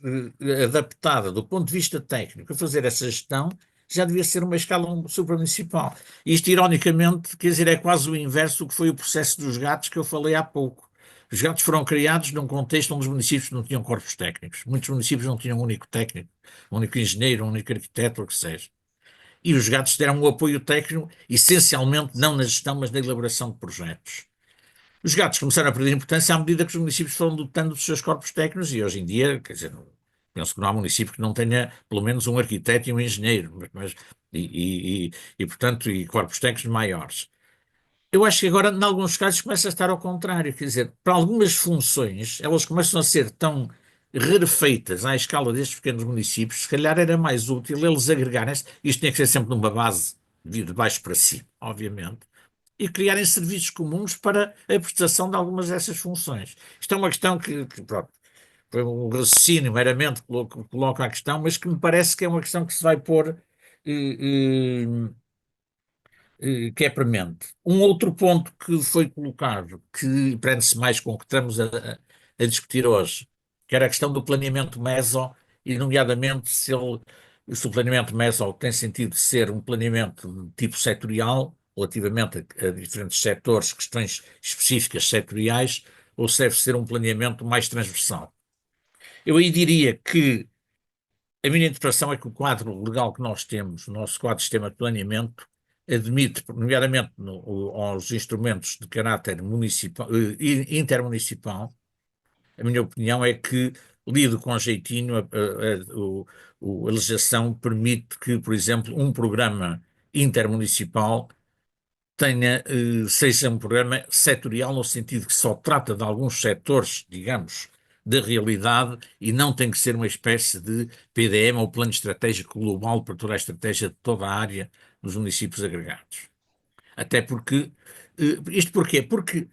adaptada do ponto de vista técnico a fazer essa gestão já devia ser uma escala supramunicipal. Isto, ironicamente, quer dizer, é quase o inverso do que foi o processo dos gatos que eu falei há pouco. Os gatos foram criados num contexto onde os municípios não tinham corpos técnicos. Muitos municípios não tinham um único técnico, um único engenheiro, um único arquiteto, ou o que seja. E os gatos deram um apoio técnico, essencialmente não na gestão, mas na elaboração de projetos. Os gatos começaram a perder importância à medida que os municípios foram dotando dos seus corpos técnicos e hoje em dia, quer dizer, penso que não há município que não tenha pelo menos um arquiteto e um engenheiro, portanto, e corpos técnicos maiores. Eu acho que agora, em alguns casos, começa a estar ao contrário, quer dizer, para algumas funções, elas começam a ser tão rarefeitas à escala destes pequenos municípios, se calhar era mais útil eles agregarem-se, isto tinha que ser sempre numa base de baixo para cima, obviamente, e criarem serviços comuns para a prestação de algumas dessas funções. Isto é uma questão que pronto, foi um raciocínio meramente que coloca a questão, mas que me parece que é uma questão que se vai pôr, que é premente. Um outro ponto que foi colocado, que prende-se mais com o que estamos a discutir hoje, que era a questão do planeamento meso, e nomeadamente se o planeamento meso tem sentido de ser um planeamento de tipo setorial, relativamente a diferentes setores, questões específicas setoriais, ou se deve ser um planeamento mais transversal. Eu aí diria que a minha interpretação é que o quadro legal que nós temos, o nosso quadro de sistema de planeamento, admite, nomeadamente aos instrumentos de caráter municipal, intermunicipal, a minha opinião é que, lido com jeitinho, a legislação permite que, por exemplo, um programa intermunicipal seja um programa setorial no sentido que só trata de alguns setores, digamos, da realidade e não tem que ser uma espécie de PDM ou plano estratégico global para toda a estratégia de toda a área dos municípios agregados. Até porque, isto porquê? Porque,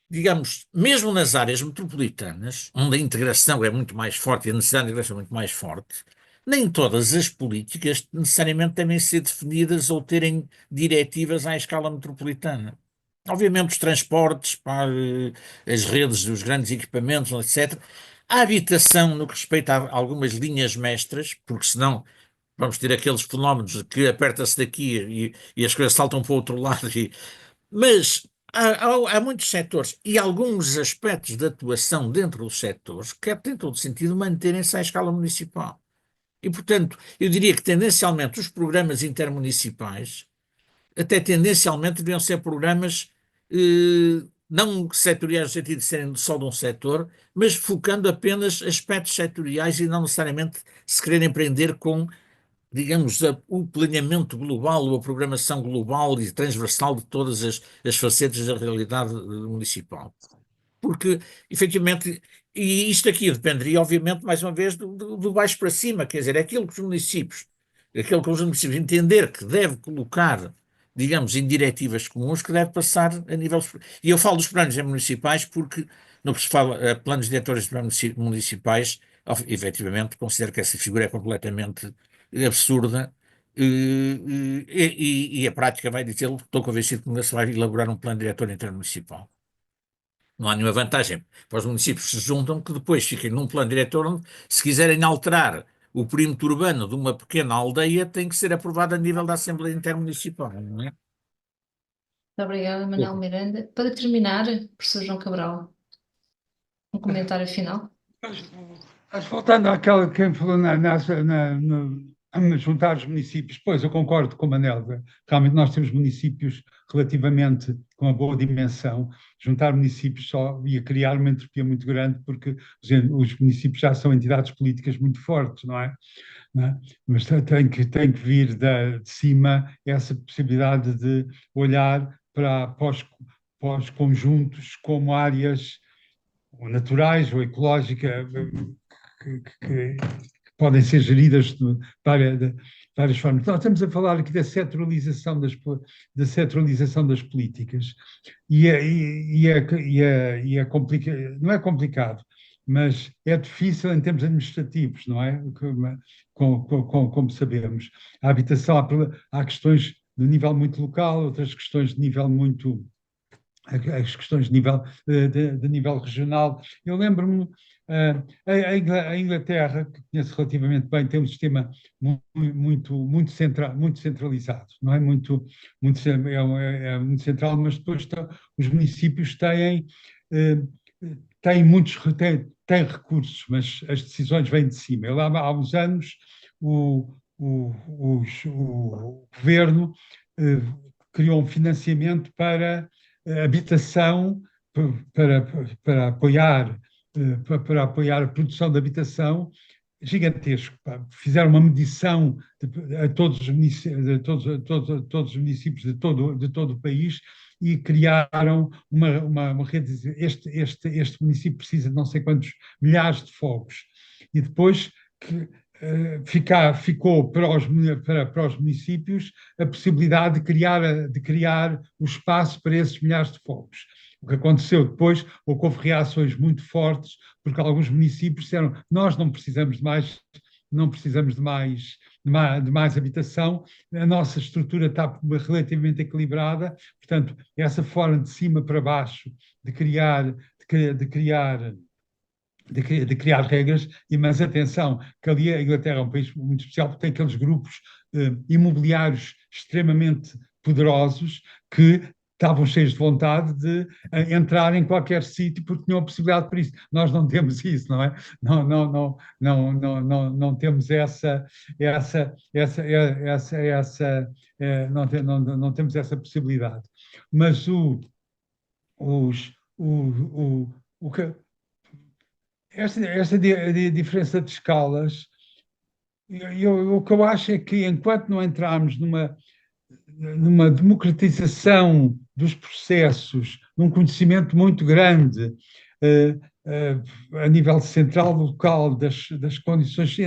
digamos, mesmo nas áreas metropolitanas, onde a integração é muito mais forte e a necessidade de integração é muito mais forte, nem todas as políticas necessariamente devem ser definidas ou terem diretivas à escala metropolitana. Obviamente os transportes, para as redes dos grandes equipamentos, etc. A habitação, no que respeita a algumas linhas mestras, porque senão vamos ter aqueles fenómenos de que aperta-se daqui e as coisas saltam para o outro lado. Mas há muitos setores e alguns aspectos de atuação dentro dos setores que têm todo sentido manterem-se à escala municipal. E, portanto, eu diria que tendencialmente os programas intermunicipais, até tendencialmente deviam ser programas não setoriais no sentido de serem só de um setor, mas focando apenas aspectos setoriais e não necessariamente se quererem prender com, digamos, o planeamento global ou a programação global e transversal de todas as facetas da realidade municipal. Porque, efetivamente, e isto aqui dependeria, obviamente, mais uma vez, do baixo para cima, quer dizer, aquilo que os municípios entender que deve colocar, digamos, em diretivas comuns, que deve passar a nível. E eu falo dos planos municipais porque, no que se fala a planos diretores de planos municipais, efetivamente, considero que essa figura é completamente absurda. E a prática vai dizer, estou convencido que não se vai elaborar um plano diretor intermunicipal. Não há nenhuma vantagem para os municípios que se juntam que depois fiquem num plano diretor onde, se quiserem alterar o perímetro urbano de uma pequena aldeia, tem que ser aprovado a nível da Assembleia Intermunicipal, não é? Muito obrigada, Manuel Miranda. Para terminar, professor João Cabral, um comentário final. Mas voltando àquela que quem falou no juntar os municípios, pois eu concordo com o Manel, realmente nós temos municípios relativamente com uma boa dimensão, juntar municípios só ia criar uma entropia muito grande, porque os municípios já são entidades políticas muito fortes, não é? Não é? Mas tem que vir de cima essa possibilidade de olhar para os conjuntos como áreas ou naturais ou ecológicas que podem ser geridas de várias formas. Nós estamos a falar aqui da setorização das políticas não é complicado, mas é difícil em termos administrativos, não é? Como sabemos. A habitação, há questões de nível muito local, outras questões de nível muito as questões de nível regional. Eu lembro-me, a Inglaterra, que conheço relativamente bem, tem um sistema muito centralizado, não é? É muito central, mas depois os municípios têm recursos, mas as decisões vêm de cima. Eu, há uns anos, o governo criou um financiamento para habitação, para apoiar a produção de habitação gigantesco. Fizeram uma medição a todos os municípios de todo o país e criaram uma rede. Este município precisa de não sei quantos milhares de fogos. E depois ficou para os municípios a possibilidade de criar o espaço para esses milhares de fogos. O que aconteceu depois, houve reações muito fortes, porque alguns municípios disseram: nós não precisamos de mais, não precisamos de mais habitação, a nossa estrutura está relativamente equilibrada, portanto, essa forma de cima para baixo de criar regras, mas atenção, que ali a Inglaterra é um país muito especial, porque tem aqueles grupos imobiliários extremamente poderosos que estavam cheios de vontade de entrar em qualquer sítio porque tinham a possibilidade para isso. Nós não temos isso, não é? Não temos não temos essa possibilidade. Mas esta diferença de escalas, o que eu acho é que enquanto não entrarmos numa democratização dos processos, num conhecimento muito grande a nível central, local, das condições,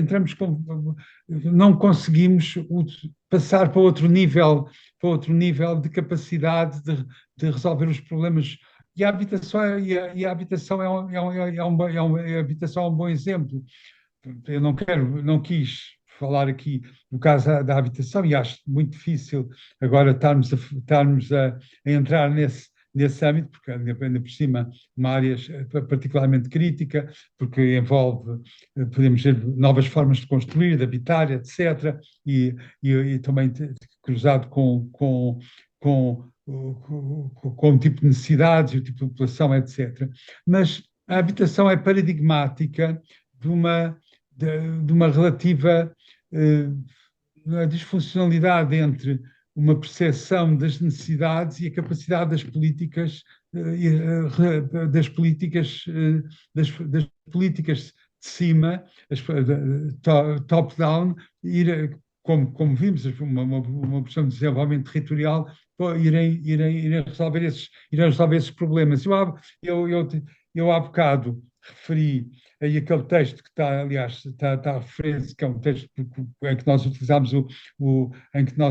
não conseguimos passar para outro nível de capacidade de resolver os problemas. E a habitação a habitação a habitação é um bom exemplo. Eu não quis falar aqui do caso da habitação e acho muito difícil agora estarmos a entrar nesse âmbito, porque ainda por cima uma área particularmente crítica, porque envolve, podemos dizer, novas formas de construir, de habitar, etc., e também cruzado com o tipo de necessidades e o tipo de população, etc. Mas a habitação é paradigmática de uma relativa disfuncionalidade entre uma percepção das necessidades e a capacidade das políticas de cima, top-down, como vimos, uma questão de desenvolvimento territorial, irem resolver esses problemas. Eu há bocado referi aí aquele texto que está, aliás, está a referência, que é um texto em que nós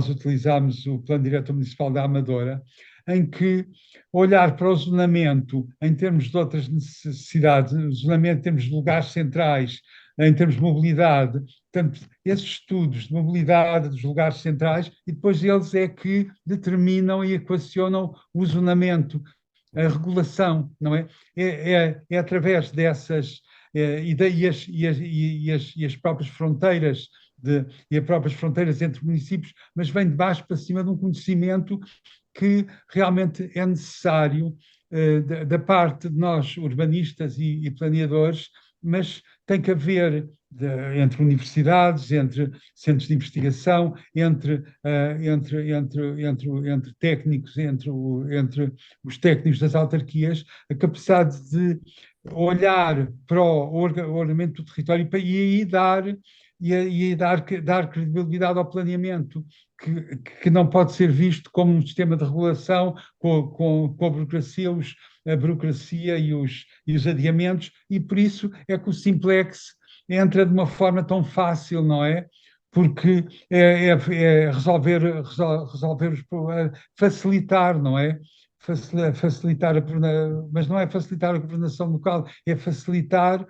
utilizamos o Plano Diretor Municipal da Amadora, em que olhar para o zonamento em termos de outras necessidades, o zonamento em termos de lugares centrais, em termos de mobilidade, portanto, esses estudos de mobilidade dos lugares centrais, e depois eles é que determinam e equacionam o zonamento, a regulação, não é? É através dessas e as próprias fronteiras e as próprias fronteiras entre municípios, mas vem de baixo para cima de um conhecimento que realmente é necessário da parte de nós, urbanistas e planeadores, mas tem que haver entre universidades, entre centros de investigação, entre técnicos, entre os técnicos das autarquias, a capacidade de olhar para o ordenamento do território e aí dar credibilidade ao planeamento, que não pode ser visto como um sistema de regulação com a burocracia e os adiamentos, e por isso é que o Simplex entra de uma forma tão fácil, não é? Porque é resolver os problemas, facilitar, não é? Facilitar mas não é facilitar a governação local, é facilitar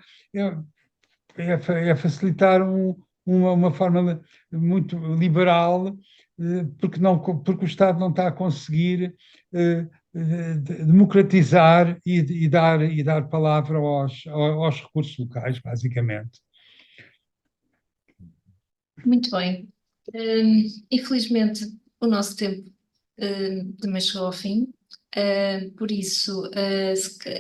uma forma muito liberal, porque o Estado não está a conseguir democratizar e dar palavra aos recursos locais, basicamente. Muito bem. Infelizmente, o nosso tempo também chegou ao fim. Por isso,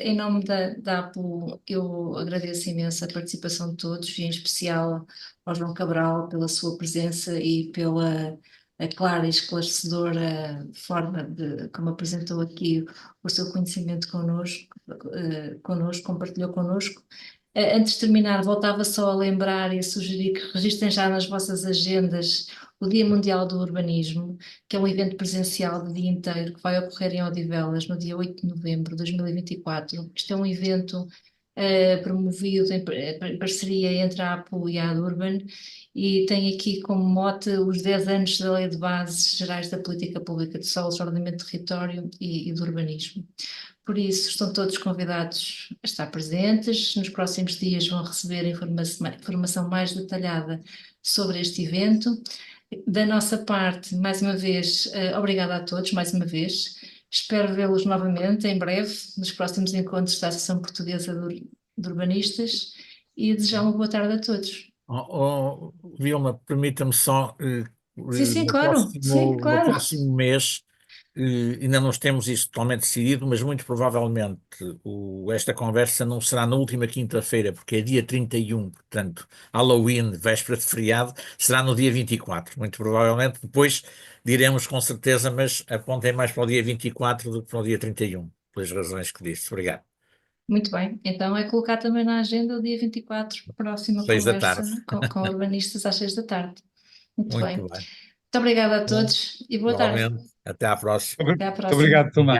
em nome da APU, eu agradeço imenso a participação de todos, e em especial ao João Cabral pela sua presença e pela a clara e esclarecedora forma como apresentou aqui o seu conhecimento connosco, compartilhou connosco. Antes de terminar, voltava só a lembrar e a sugerir que registrem já nas vossas agendas o Dia Mundial do Urbanismo, que é um evento presencial de dia inteiro que vai ocorrer em Odivelas no dia 8 de novembro de 2024. Isto é um evento promovido em parceria entre a APO e a Adurban, e tem aqui como mote os 10 anos da Lei de Bases Gerais da Política Pública de Solos, Ordenamento de Território e do Urbanismo. Por isso, estão todos convidados a estar presentes. Nos próximos dias vão receber informação mais detalhada sobre este evento. Da nossa parte, mais uma vez, obrigada a todos, mais uma vez. Espero vê-los novamente em breve, nos próximos encontros da Associação Portuguesa de Urbanistas, e desejar uma boa tarde a todos. Vilma, permita-me só, Sim, no claro. Sim, no claro. próximo mês, ainda não temos isso totalmente decidido, mas muito provavelmente esta conversa não será na última quinta-feira, porque é dia 31, portanto, Halloween, véspera de feriado, será no dia 24, muito provavelmente. Depois diremos com certeza, mas apontem mais para o dia 24 do que para o dia 31, pelas razões que disse. Obrigado. Muito bem, então é colocar também na agenda o dia 24, próxima 6 da conversa tarde. com urbanistas às 6 da tarde. Muito bem. Muito bem. Muito obrigada a todos e boa tarde. Novamente, até à próxima. Até à Muito próxima. obrigado também.